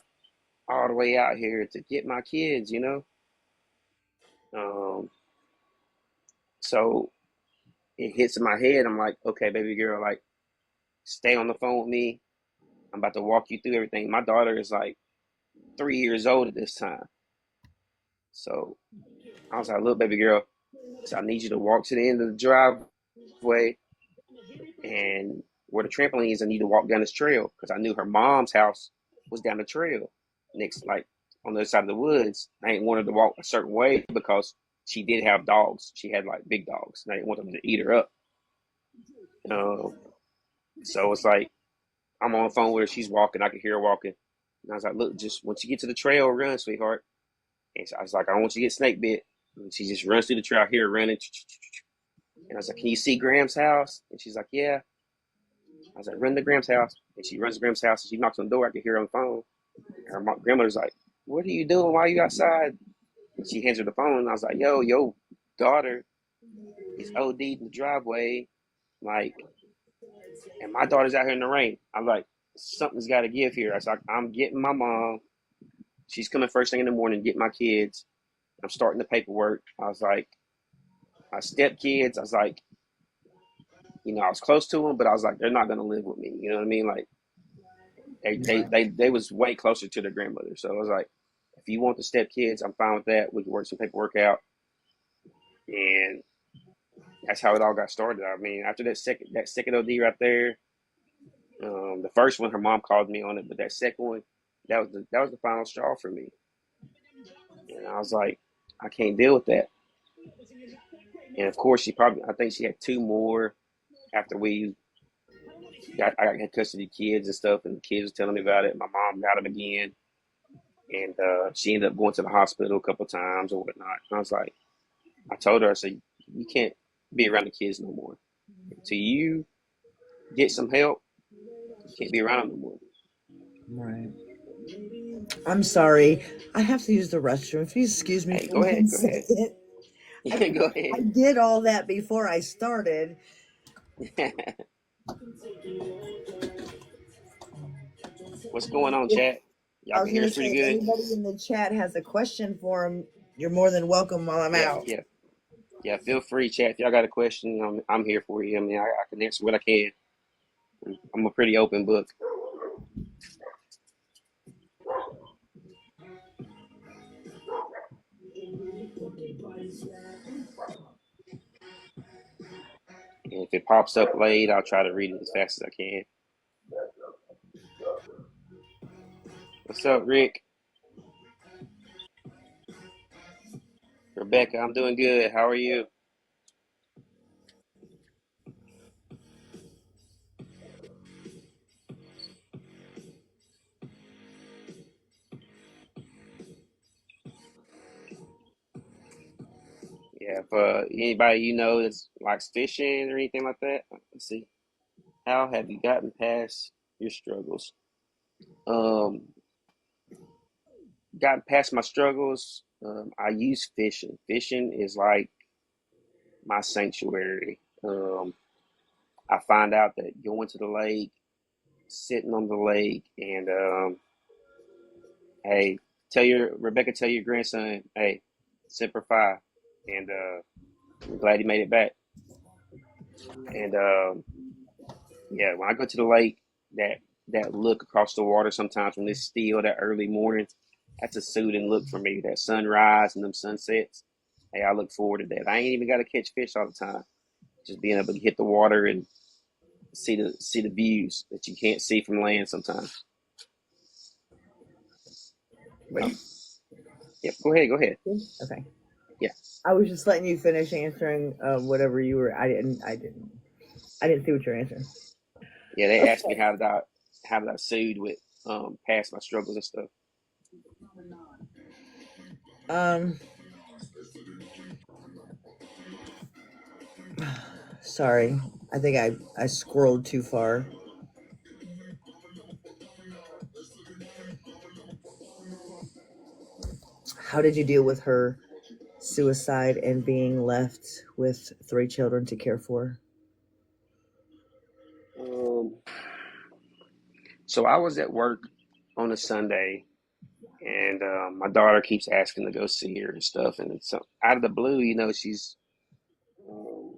all the way out here to get my kids? Um, so it hits in my head. I'm like, okay, baby girl, like stay on the phone with me. I'm about to walk you through everything. My daughter is like 3 years old at this time. So I was like, look, baby girl, so I need you to walk to the end of the driveway, and where the trampoline is, I need to walk down this trail because I knew her mom's house was down the trail next, like on the other side of the woods. I didn't want her to walk a certain way because she did have dogs. She had like big dogs, and I didn't want them to eat her up. Um, so it's like I'm on the phone with her. She's walking. I can hear her walking. And I was like, look, just once you get to the trail, run, sweetheart. And so I was like, I don't want you to get snake bit. And she just runs through the trail, I hear her running. And I was like, can you see Graham's house? And she's like, yeah. I was like, run to Graham's house. And she runs to Graham's house, and she knocks on the door. I can hear her on the phone. And her grandmother's like, what are you doing? Why are you outside? And she hands her the phone. And I was like, yo, daughter is OD'd in the driveway. Like, and my daughter's out here in the rain. I'm like, something's got to give here. I was like, I'm getting my mom. she's coming first thing in the morning, get my kids. I'm starting the paperwork. I was like, my stepkids, I was like, I was close to them, but I was like, they're not gonna live with me. You know what I mean? Like Right. they was way closer to their grandmother. So I was like, if you want the stepkids, I'm fine with that. We can work some paperwork out, and that's how it all got started. I mean, after that second OD right there, the first one, her mom called me on it, but that second one, that was the final straw for me. And I was like, I can't deal with that. And of course, I think she had two more after I got custody of the kids and stuff, and the kids was telling me about it. My mom got them again, and she ended up going to the hospital a couple of times or whatnot. And I was like, I told her, I said, you can't be around the kids no more. Until you get some help, you can't be around them no more. Right. I'm sorry. I have to use the restroom. If you excuse me Hey, for go ahead, one go ahead. second. I, Go I ahead. did all that before I started. What's going on, If, chat? Y'all I can was hear going us to say, pretty if good? anybody in the chat has a question for him, you're more than welcome while I'm Yeah, out. yeah, yeah. Feel free, chat. If y'all got a question, I'm here for you. I mean, I can answer what I can. I'm a pretty open book. And if it pops up late, I'll try to read it as fast as I can. What's up, Rick? Rebecca, I'm doing good. How are you? Yeah, if anybody that's likes fishing or anything like that, let's see. How have you gotten past your struggles? Um, Gotten past my struggles. I use fishing. Fishing is like my sanctuary. I find out that going to the lake, sitting on the lake, and hey, tell your grandson, hey, Semper Fi, and I'm glad he made it back. And yeah, when I go to the lake, that that look across the water sometimes when it's still that early morning, that's a soothing look for me. That sunrise and them sunsets. Hey, I look forward to that. I ain't even got to catch fish all the time. Just being able to hit the water and see the views that you can't see from land sometimes. Oh, Wait. yep. Go ahead. Go ahead. Okay. Yeah. I was just letting you finish answering whatever you were. I didn't see what you're answering. Yeah. They asked me Okay. how did I soothe with past my struggles and stuff. Um. Sorry. I think I scrolled too far. How did you deal with her suicide and being left with three children to care for? Um, so I was at work on a Sunday, and my daughter keeps asking to go see her and stuff, and it's out of the blue, um,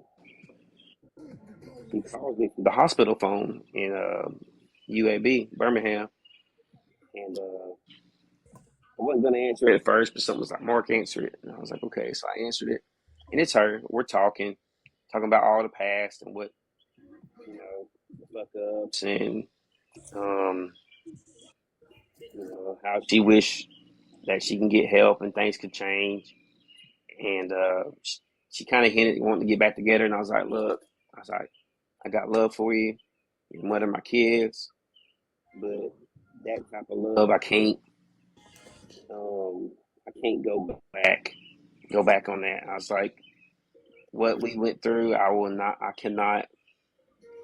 she calls me from the hospital phone in UAB, Birmingham, and I wasn't gonna answer it at first, but something was like, "Mark, answer it," and I was like, "Okay," so I answered it, and it's her. We're talking about all the past and what the fuck ups, and um, how she wish that she can get help and things could change, and she kind of hinted wanting to get back together, and I was like, "Look," I was like, "I got love for you. You're the mother of my kids, but that type of love, um, I can't go back on that." I was like, "What we went through,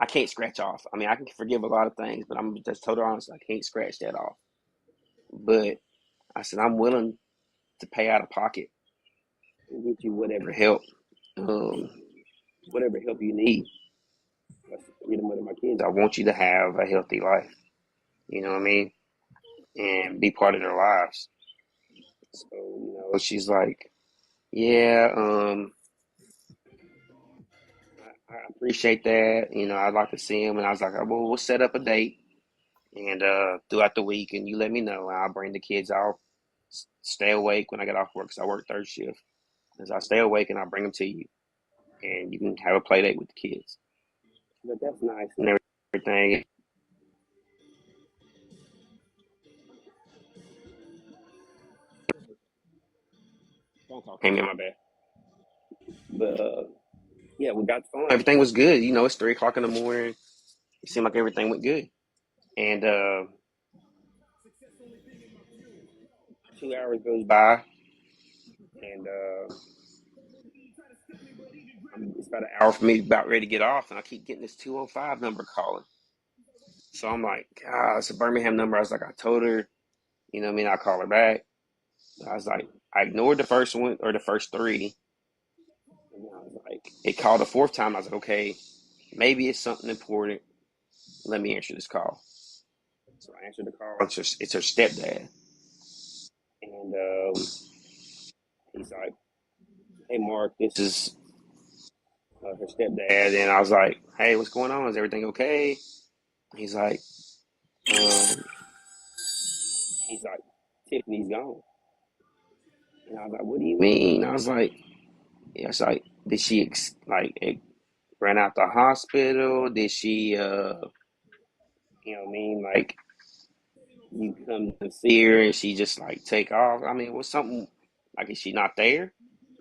I can't scratch off. I mean, I can forgive a lot of things, but I'm just total honest. I can't scratch that off. But I said I'm willing to pay out of pocket and get you um, whatever help you need. You're the mother of my kids. I want you to have a healthy life. You know what I mean? And be part of their lives. So, she's like, yeah, I appreciate that. I'd like to see him. And I was like, well, we'll set up a date and throughout the week, and you let me know. I'll bring the kids. I'll stay awake when I get off work because I work third shift. As I stay awake and I'll bring them to you, and you can have a play date with the kids. But that's nice and everything. Phone call came in, my bad. But yeah, we got the phone. Everything was good. It's 3 o'clock in the morning. It seemed like everything went good. And 2 hours goes by, and it's about an hour for me about ready to get off, and I keep getting this 205 number calling. So I'm like, ah, it's a Birmingham number. I was like, I told her, what I mean, I'll call her back. I was like, I ignored the first one or the first three. And I was like, it called the fourth time. I was like, okay, maybe it's something important. Let me answer this call. So I answered the call. It's her stepdad. And he's like, hey, Mark, this is her stepdad. And I was like, hey, what's going on? Is everything okay? He's like, um, he's like, Tiffany's gone. And I was like, what do you mean? I was like, yeah, it's like, did she ran out the hospital? Did she, what I mean? Like, you come to see her and she just like take off. I mean, was something like, is she not there?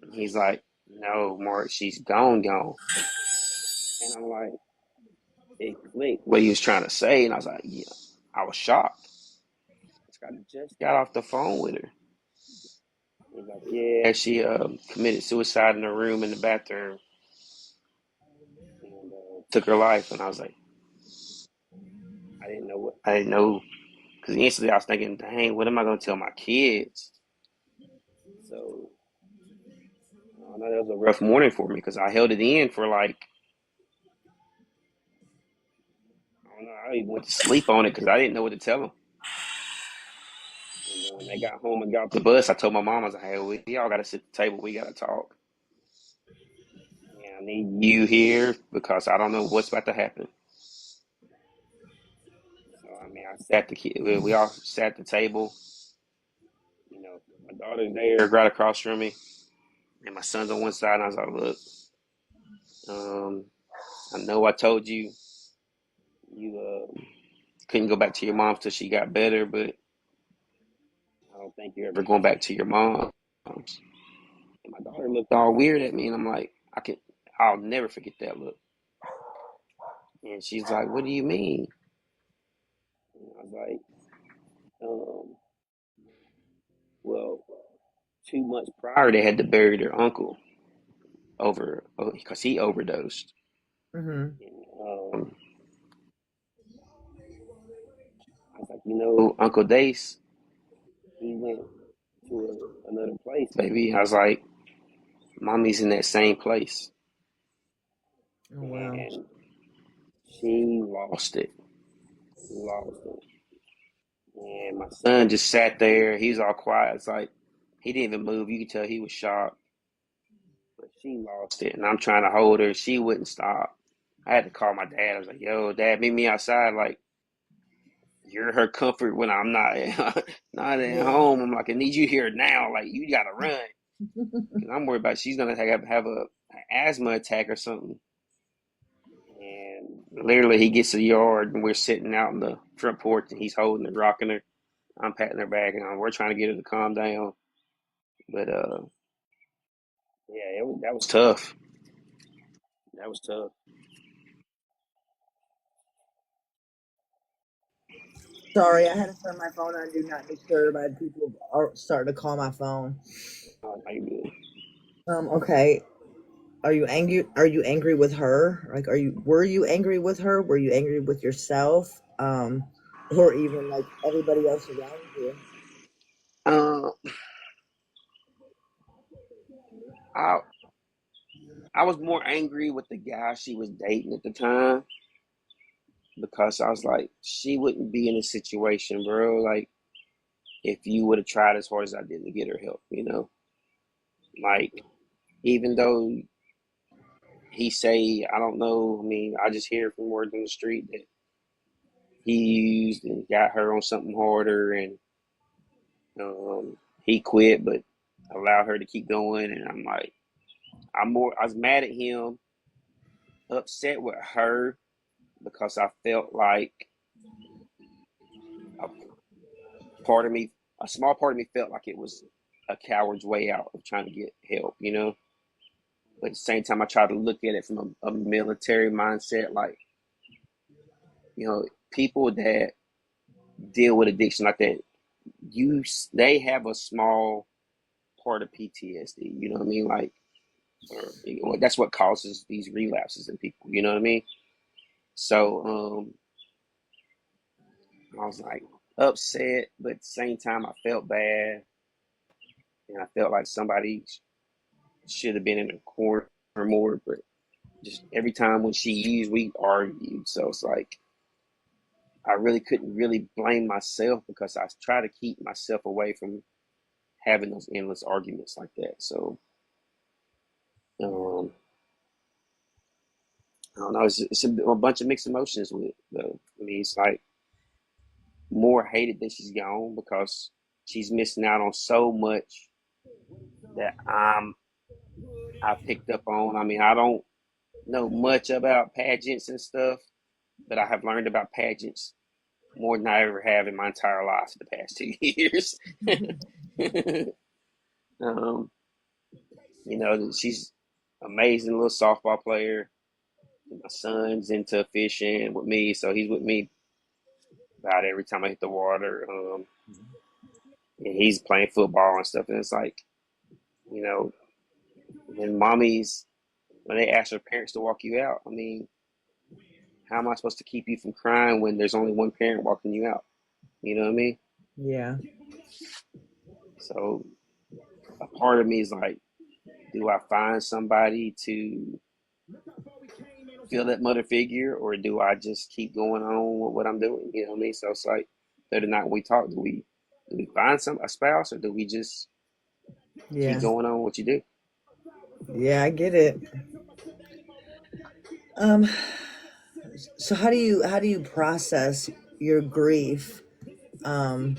And he's like, no, Mark, she's gone. And I'm like, it clicked what he was trying to say. And I was like, yeah, I was shocked. I just got off the phone with her. He's like, yeah, she committed suicide in her room in the bathroom and took her life. And I was like, I didn't know because instantly I was thinking, dang, what am I going to tell my kids? So I know that was a rough morning for me because I held it in for like, I don't know, I even went to sleep on it because I didn't know what to tell them. And then when they got home and got off the bus, I told my mom, I was like, hey, we all got to sit at the table. We got to talk. And I need you here because I don't know what's about to happen. So, I mean, I sat the kid, we all sat at the table. My daughter's there right across from me, and my son's on one side. And I was like, look, um, I know I told you you couldn't go back to your mom till she got better, but I don't think you're ever going back to your mom's. And my daughter looked all weird at me, and I'm like, I'll never forget that look. And she's like, what do you mean? And I was like, um, well, 2 months prior, they had to bury their uncle over because he overdosed. Mm-hmm. And, I was like, Uncle Dace, he went to another place, baby. I was like, mommy's in that same place. Oh wow. And she lost it. Lost it. And my son just sat there. He was all quiet. It's like he didn't even move. You could tell he was shocked. But she lost it. And I'm trying to hold her. She wouldn't stop. I had to call my dad. I was like, yo, Dad, meet me outside. Like, you're her comfort when I'm not not at Yeah. home. I'm like, I need you here now. Like, you gotta run. Because I'm worried about she's gonna have an asthma attack or something. And literally, he gets to the yard, and we're sitting out in the front porch, and he's holding her, rocking her. I'm patting her back, and we're trying to get her to calm down. But yeah, that was tough. That was tough. Sorry, I had to turn my phone on do not disturb. I had people are starting to call my phone. How you doing? Okay. Are you angry? Are you angry with her? Like, were you angry with her? Were you angry with yourself? Or even like everybody else around you? Uh, I I was more angry with the guy she was dating at the time because I was like, she wouldn't be in a situation, bro. Like, if you would have tried as hard as I did to get her help, you know? Like, even though he say, I don't know, I mean, I just hear from words on the street that he used and got her on something harder, and he quit, but allowed her to keep going. And I'm like, I was mad at him, upset with her because I felt like a part of me, a small part of me felt like it was a coward's way out of trying to get help, you know? But at the same time, I tried to look at it from a military mindset, like, you know, people that deal with addiction like that, they have a small part of PTSD, you know what I mean? Like, or, you know, that's what causes these relapses in people, you know what I mean? So I was like upset, but at the same time, I felt bad, and I felt like somebody should have been in the corner more. But just every time when she used, we argued. So it's like I really couldn't really blame myself because I try to keep myself away from having those endless arguments like that. So um, I don't know. It's a bunch of mixed emotions with it, though. I mean, it's like more hated that she's gone because she's missing out on so much that I picked up on. I mean, I don't know much about pageants and stuff, but I have learned about pageants more than I ever have in my entire life in the past 2 years. um, you know, she's amazing little softball player. My son's into fishing with me, so he's with me about every time I hit the water. And he's playing football and stuff, and it's like, you know, when they ask their parents to walk you out, I mean, how am I supposed to keep you from crying when there's only one parent walking you out? You know what I mean? Yeah. So a part of me is like, do I find somebody to fill that mother figure, or do I just keep going on with what I'm doing? You know what I mean? So it's like the other night when we talk, do we find a spouse, or do we just keep Yeah. going on what you do? Yeah, I get it. Um, so how do you process your grief um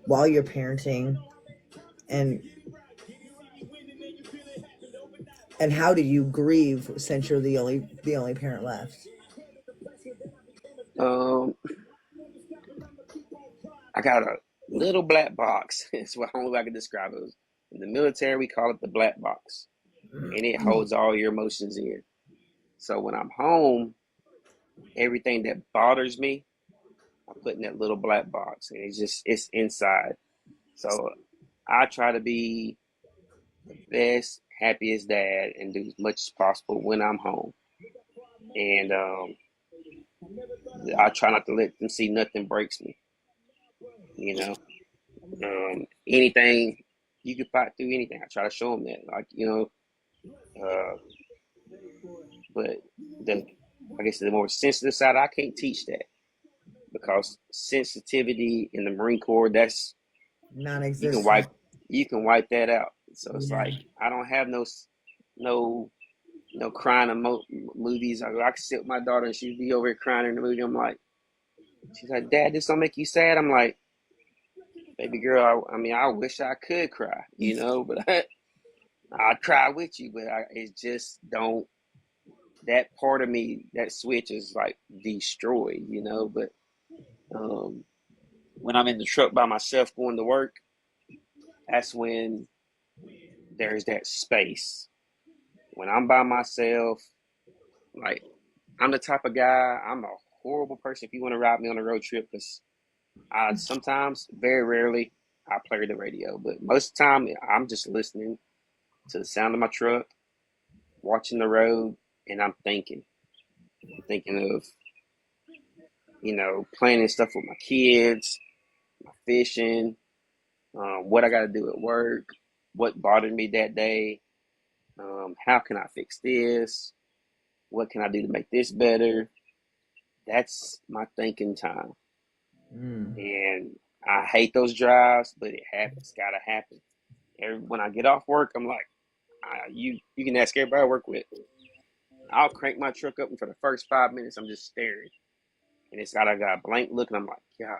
while you're parenting, and how do you grieve since you're the only parent left? Um, I got a little black box. It's the only way I can describe it. In the military, we call it the black box, and it holds all your emotions in. So when I'm home, everything that bothers me, I put in that little black box, and it's inside. So I try to be the best, happiest dad and do as much as possible when I'm home. And I try not to let them see nothing breaks me. You know, anything you can fight through anything. I try to show them that, like, uh, but the I guess the more sensitive side, I can't teach that because sensitivity in the Marine Corps, that's you can Non-existent. wipe you can wipe that out. So it's Yeah. like I don't have no crying movies. I could sit with my daughter and she'd be over here crying in the movie. I'm like, she's like, Dad, this don't make you sad. I'm like, baby girl, I mean, I wish I could cry, but I'd cry with you, but it just don't. That part of me, that switch is like destroyed. But um, when I'm in the truck by myself going to work, that's when there's that space. When I'm by myself, like, I'm the type of guy, I'm a horrible person if you want to ride me on a road trip because I sometimes, very rarely, I play the radio, but most of the time I'm just listening to the sound of my truck, watching the road, and I'm thinking. I'm thinking of, planning stuff with my kids, my fishing, what I got to do at work, what bothered me that day, how can I fix this, what can I do to make this better. That's my thinking time. Mm. And I hate those drives, but it happens. It's gotta happen. When I get off work, I'm like, you can ask everybody I work with. I'll crank my truck up, and for the first 5 minutes, I'm just staring, and I got a blank look, and I'm like, God.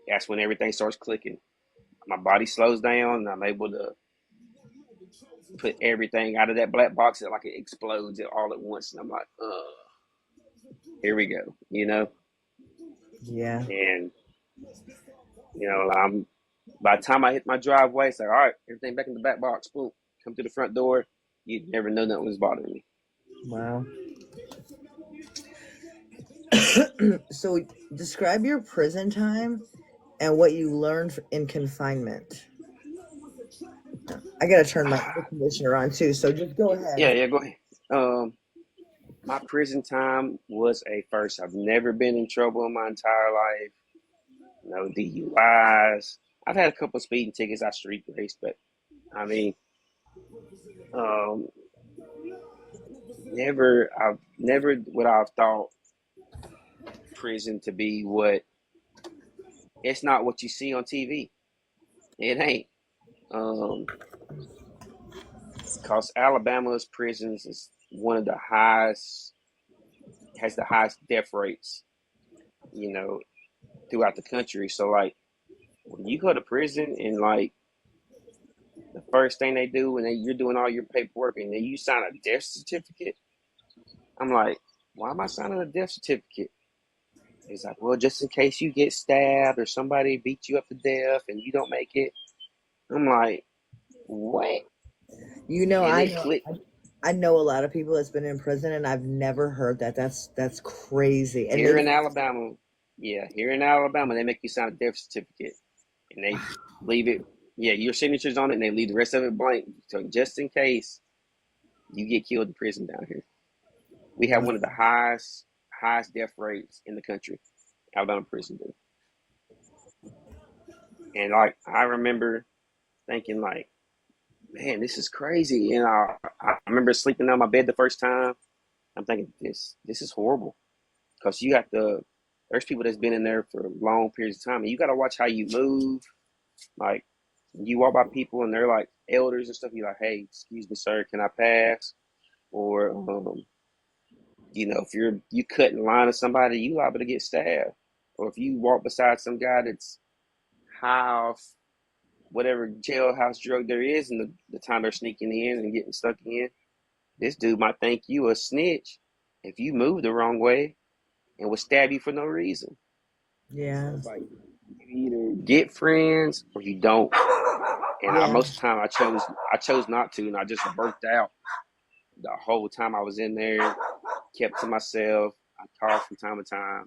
That's when everything starts clicking. My body slows down, and I'm able to put everything out of that black box. That like it explodes it all at once, and I'm like, here we go, Yeah. and I'm by the time I hit my driveway, it's like, all right, everything back in the back box. Boom, come to the front door. You'd never know nothing was bothering me. Wow. So describe your prison time and what you learned in confinement. I gotta turn my air conditioner on too, so just go ahead. Yeah, go ahead. Um, my prison time was a first. I've never been in trouble in my entire life. No DUIs. I've had a couple of speeding tickets. I street raced, but I mean, um, I've never would I've thought prison to be what it's not what you see on TV. It ain't. Um, cause Alabama's prisons is one of the highest, has the highest death rates, you know, throughout the country. So like when you go to prison and like the first thing they do when you're doing all your paperwork and then you sign a death certificate, I'm like, why am I signing a death certificate? He's like, well, just in case you get stabbed or somebody beats you up to death and you don't make it. I'm like, what? You know, And I it know clicked. I know a lot of people that's been in prison, and I've never heard that. That's crazy. And Here maybe in Alabama, yeah, here in Alabama, they make you sign a death certificate and they leave it, yeah, your signature's on it and they leave the rest of it blank. So just in case you get killed in prison down here. We have one of the highest death rates in the country, Alabama prison do. And like I remember thinking like, man, this is crazy. And I remember sleeping on my bed the first time. I'm thinking this is horrible because you have to. There's people that's been in there for long periods of time, and you got to watch how you move. Like you walk by people and they're like elders and stuff. You're like, hey, excuse me, sir, can I pass? Or if you cut in line of somebody, you liable to get stabbed. Or if you walk beside some guy that's high off whatever jailhouse drug there is, and the time they're sneaking in and getting stuck in, this dude might think you a snitch if you move the wrong way and will stab you for no reason. So yeah. it's like you either get friends or you don't. And Yeah. most of the time I chose not to, and I just worked out the whole time I was in there, kept to myself. I called from time to time.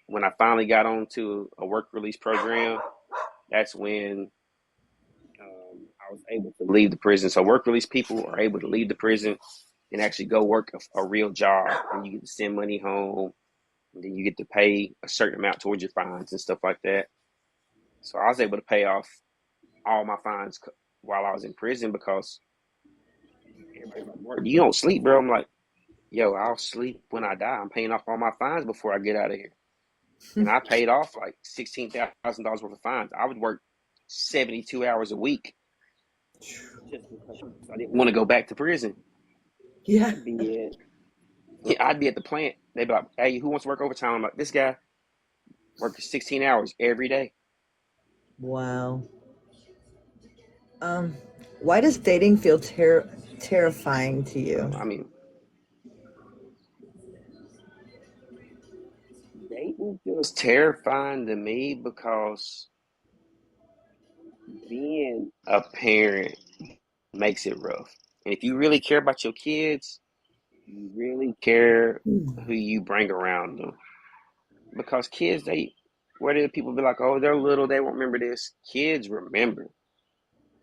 When I finally got onto a work release program, that's when I was able to leave the prison. So work release people are able to leave the prison and actually go work a real job, and you get to send money home, and then you get to pay a certain amount towards your fines and stuff like that. So I was able to pay off all my fines while I was in prison because everybody's like, "Mark, you don't sleep, bro." I'm like, "Yo, I'll sleep when I die. I'm paying off all my fines before I get out of here." And I paid off like $16,000 worth of fines. I would work 72 hours a week just because I didn't want to go back to prison. Yeah. I'd be at I'd be at the plant. They'd be like, "Hey, who wants to work overtime?" I'm like, "This guy works 16 hours every day." Wow. Um, why does dating feel terrifying to you? I mean, dating feels terrifying to me because being a parent makes it rough. And if you really care about your kids, you really care who you bring around them. Because kids, where do people be like, oh, they're little, they won't remember this? Kids remember.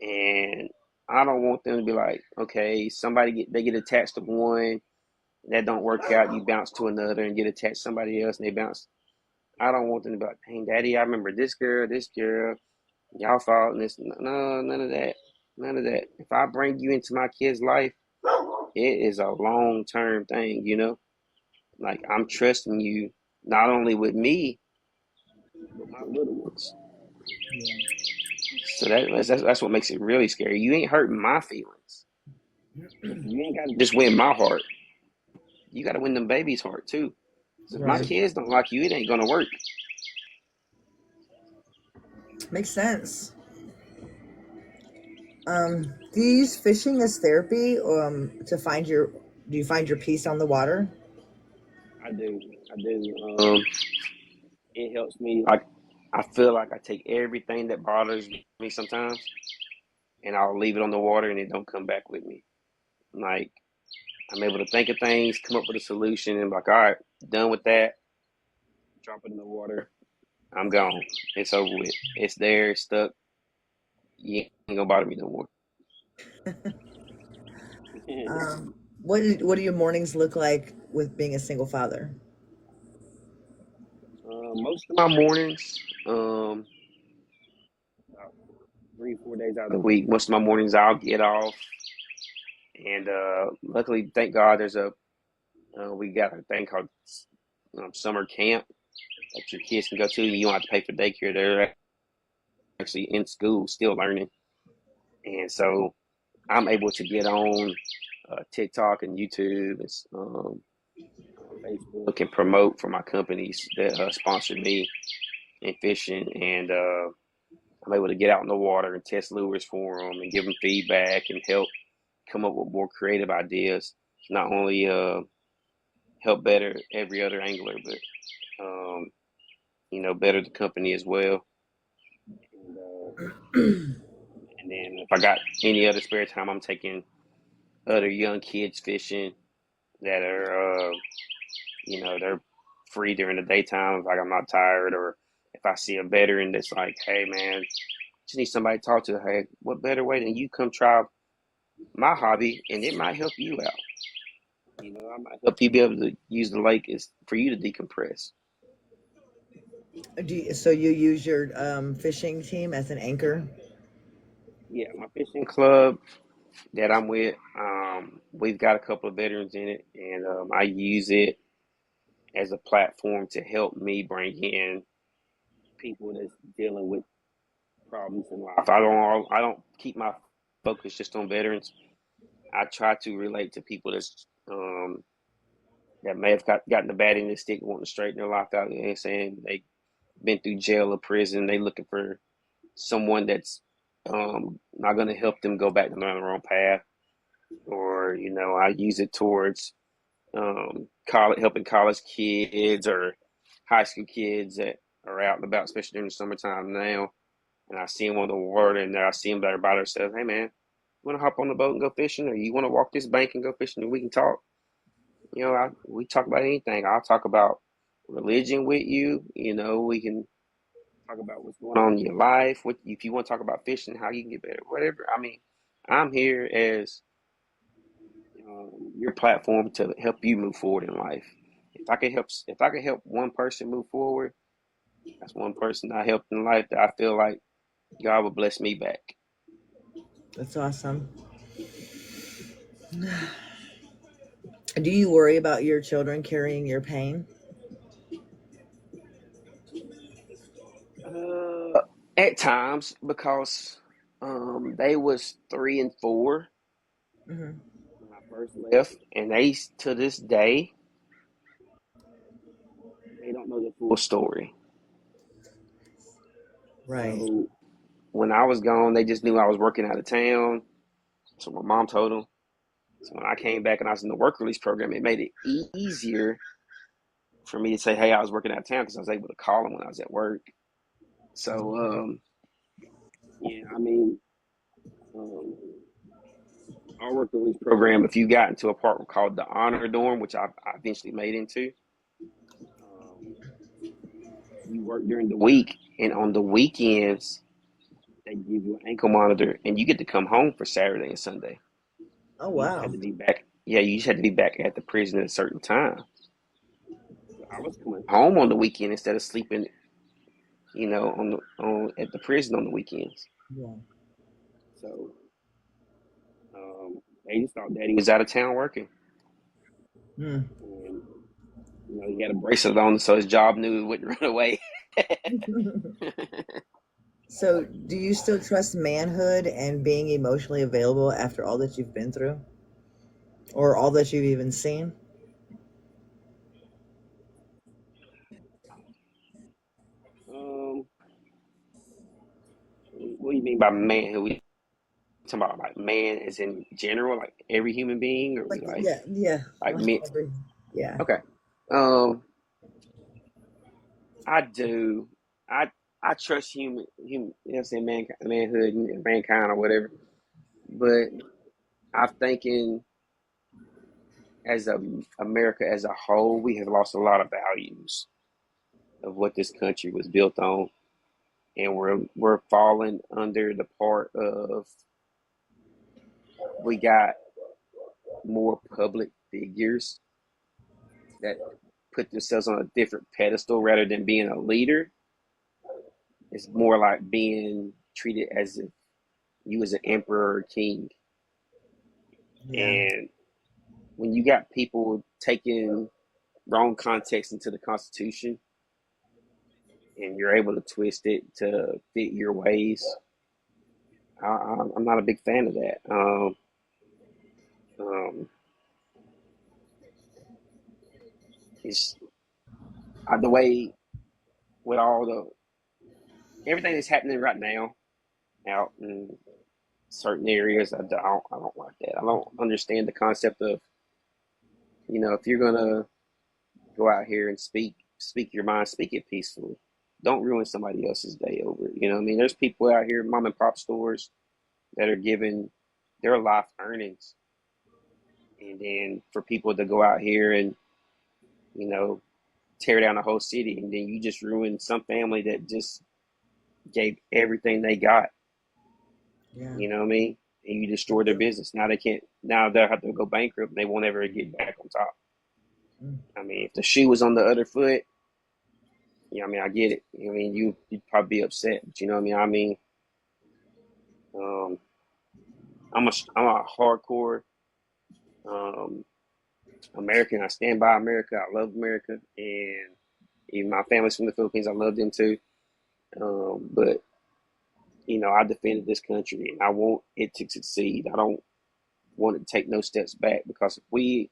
And I don't want them to be like, okay, they get attached to one, that don't work out, you bounce to another and get attached to somebody else and they bounce. I don't want them to be like, hey, daddy, I remember this girl, y'all fought and this. No, none of that. None of that. If I bring you into my kid's life, it is a long term thing, Like I'm trusting you not only with me, with my little ones. Yeah. So that's what makes it really scary. You ain't hurting my feelings, but you ain't got to just win my heart. You got to win them babies' heart too. 'Cause if my Right. kids don't like you, it ain't gonna work. Makes sense. Do you use fishing as therapy, to find your? Do you find your peace on the water? I do. I do. It helps me. Like I feel like I take everything that bothers me sometimes, and I'll leave it on the water, and it don't come back with me. Like I'm able to think of things, come up with a solution, and be like, all right, done with that. Drop it in the water. I'm gone. It's over with. It's there. It's stuck. You ain't gonna bother me no more. What do your mornings look like with being a single father? Most of my mornings, about 3, 4 days out of the week, most of my mornings I'll get off, and luckily, thank God, we got a thing called summer camp that your kids can go to. You don't have to pay for daycare. They're actually in school, still learning, and so I'm able to get on TikTok and YouTube and Facebook and promote for my companies that sponsor me in fishing, and I'm able to get out in the water and test lures for them and give them feedback and help come up with more creative ideas. Not only help better every other angler, but um, better the company as well. And then if I got any other spare time, I'm taking other young kids fishing that are, they're free during the daytime. If like I'm not tired, or if I see a veteran that's like, hey man, just need somebody to talk to. Hey, what better way than you come try my hobby, and it might help you out. I might help you be able to use the lake is for you to decompress. So you use your fishing team as an anchor? Yeah, my fishing club that I'm with, we've got a couple of veterans in it, and I use it as a platform to help me bring in people that's dealing with problems in life. I don't keep my focus just on veterans. I try to relate to people that may have gotten the bad end of the stick, wanting to straighten their life out, and saying they been through jail or prison. They looking for someone that's not going to help them go back down the wrong path, or I use it towards college, helping college kids or high school kids that are out and about, especially during the summertime now. And I see them on the water, and I see them there by themselves. Hey man, you want to hop on the boat and go fishing, or you want to walk this bank and go fishing, and we can talk. We talk about anything. I'll talk about religion with you. We can talk about what's going on in your life. What if you want to talk about fishing, how you can get better, whatever. I mean, I'm here as your platform to help you move forward in life. If I can help one person move forward, that's one person I helped in life that I feel like God will bless me back. That's awesome. Do you worry about your children carrying your pain? Uh, at times, because they was 3 and 4 Hmm. when I first left, and they to this day they don't know the full story. Right. So when I was gone, they just knew I was working out of town. So my mom told them. So when I came back and I was in the work release program, it made it easier for me to say, "Hey, I was working out of town," because I was able to call them when I was at work. So yeah, I mean, um, our work release program. If you got into a part called the Honor Dorm, which I eventually made into, um, you work during the week, and on the weekends they give you an ankle monitor, and you get to come home for Saturday and Sunday. Oh You just had wow. to be back. Yeah, you just had to be back at the prison at a certain time. So I was coming home on the weekend instead of sleeping, on at the prison on the weekends. Yeah. So they just thought Daddy was out of town working, Hmm. and he had a bracelet on, so his job knew he wouldn't run away. So, do you still trust manhood and being emotionally available after all that you've been through, or all that you've even seen? Um, what do you mean by manhood? We talking about like man as in general, like every human being, or we Like, yeah, yeah, like like me? every, yeah, Okay. Um, I do. I I trust human. You know, what I'm saying manhood, and mankind, or whatever. But I'm thinking as a America as a whole, we have lost a lot of values of what this country was built on, and we're falling under the part of we got more public figures that put themselves on a different pedestal rather than being a leader. It's more like being treated as if you was an emperor or king. yeah, And when you got people taking wrong context into the Constitution and you're able to twist it to fit your ways, I'm not a big fan of that. Um, it's the way with all the everything that's happening right now out in certain areas. I don't like that. I don't understand the concept of if you're gonna go out here and speak your mind, speak it peacefully. Don't ruin somebody else's day over it. You know what I mean? There's people out here, mom and pop stores, that are giving their life earnings, and then for people to go out here and you know tear down a whole city, and then you just ruin some family that just gave everything they got. yeah. You know what I mean? And you I destroy their do. business. Now they can't. Now they'll have to go bankrupt. They won't ever get back on top. Mm. I mean, if the shoe was on the other foot, I mean, I get it. I mean, you'd probably be upset, but you know what I mean. Um, I'm a hardcore um, American. I stand by America. I love America, and even my family's from the Philippines. I love them too. But I defended this country, and I want it to succeed. I don't want to take no steps back because if we,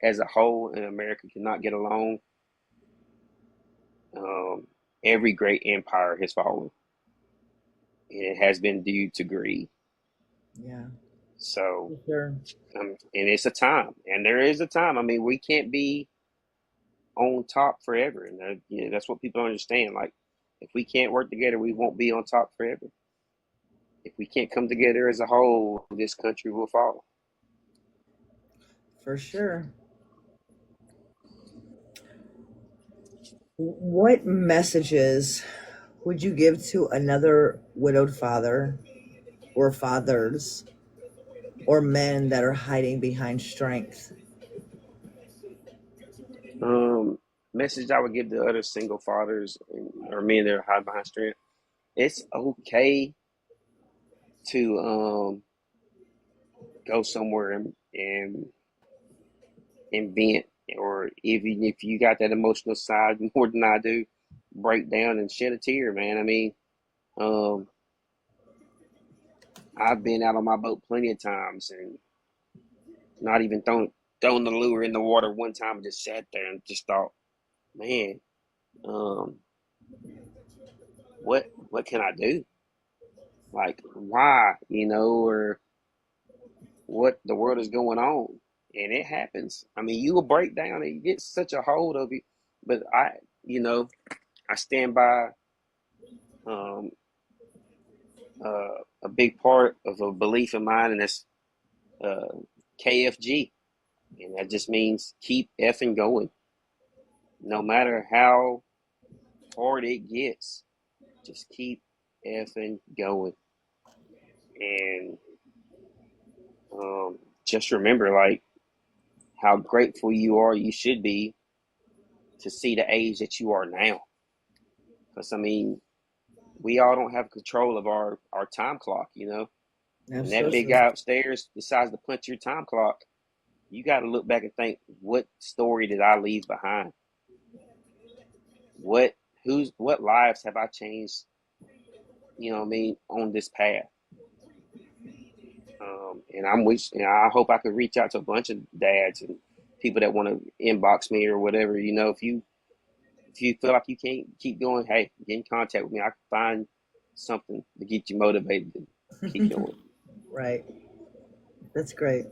as a whole in America, cannot get along, um, every great empire has fallen, and it has been due to greed. Yeah, So, for sure. and it's a time, and there is a time. I mean, we can't be on top forever, and that's what people don't understand. Like, if we can't work together, we won't be on top forever. If we can't come together as a whole, this country will fall. For sure. What messages would you give to another widowed father or fathers or men that are hiding behind strength? Um, Message I would give to other single fathers or men that are high behind strength. It's okay to go somewhere and vent, or even if you got that emotional side more than I do, break down and shed a tear, man. I mean, um, I've been out on my boat plenty of times and not even thrown the lure in the water one time and just sat there and just thought, man, um, what can I do? Like why, or what the world is going on. And it happens. I mean, you will break down and it gets such a hold of you. But you know, I stand by um, a big part of a belief of mine, and that's uh, KFG. And that just means keep effing going. No matter how hard it gets, just keep effing going. And just remember, like, how grateful you should be to see the age that you are now. Because, I mean, we all don't have control of our time clock, you know? When that big Absolutely. guy upstairs decides to punch your time clock, you got to look back and think, what story did I leave behind? What what lives have I changed, what I mean, on this path. And I hope I could reach out to a bunch of dads and people that want to inbox me or whatever. If you feel like you can't keep going, hey, get in contact with me. I can find something to get you motivated to keep going. Right. That's great.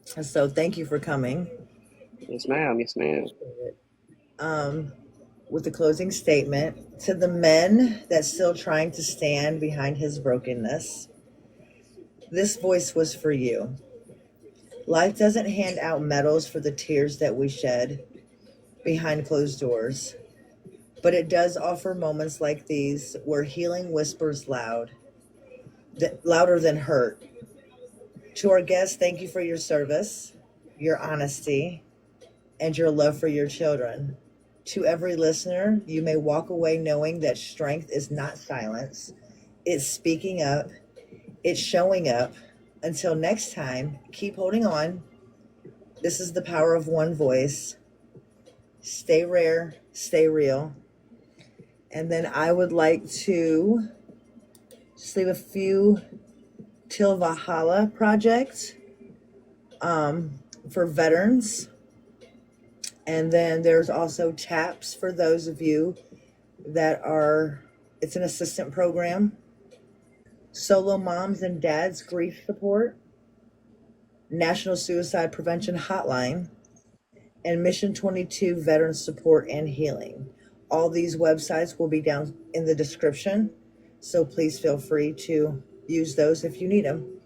So thank you for coming. Yes, ma'am. Yes, ma'am. Um, with the closing statement to the men that's still trying to stand behind his brokenness, this voice was for you. Life doesn't hand out medals for the tears that we shed behind closed doors, but it does offer moments like these where healing whispers louder than hurt. To our guests, thank you for your service, your honesty, and your love for your children. To every listener, you may walk away knowing that strength is not silence. It's speaking up, it's showing up. Until next time, keep holding on. This is the power of one voice. Stay rare, stay real. And then I would like to just leave a few Till Valhalla projects for veterans. And then there's also TAPS for those of you it's an assistant program. Solo moms and dads grief support, National Suicide Prevention Hotline, and Mission 22 Veteran Support and Healing. All these websites will be down in the description, so please feel free to use those if you need them.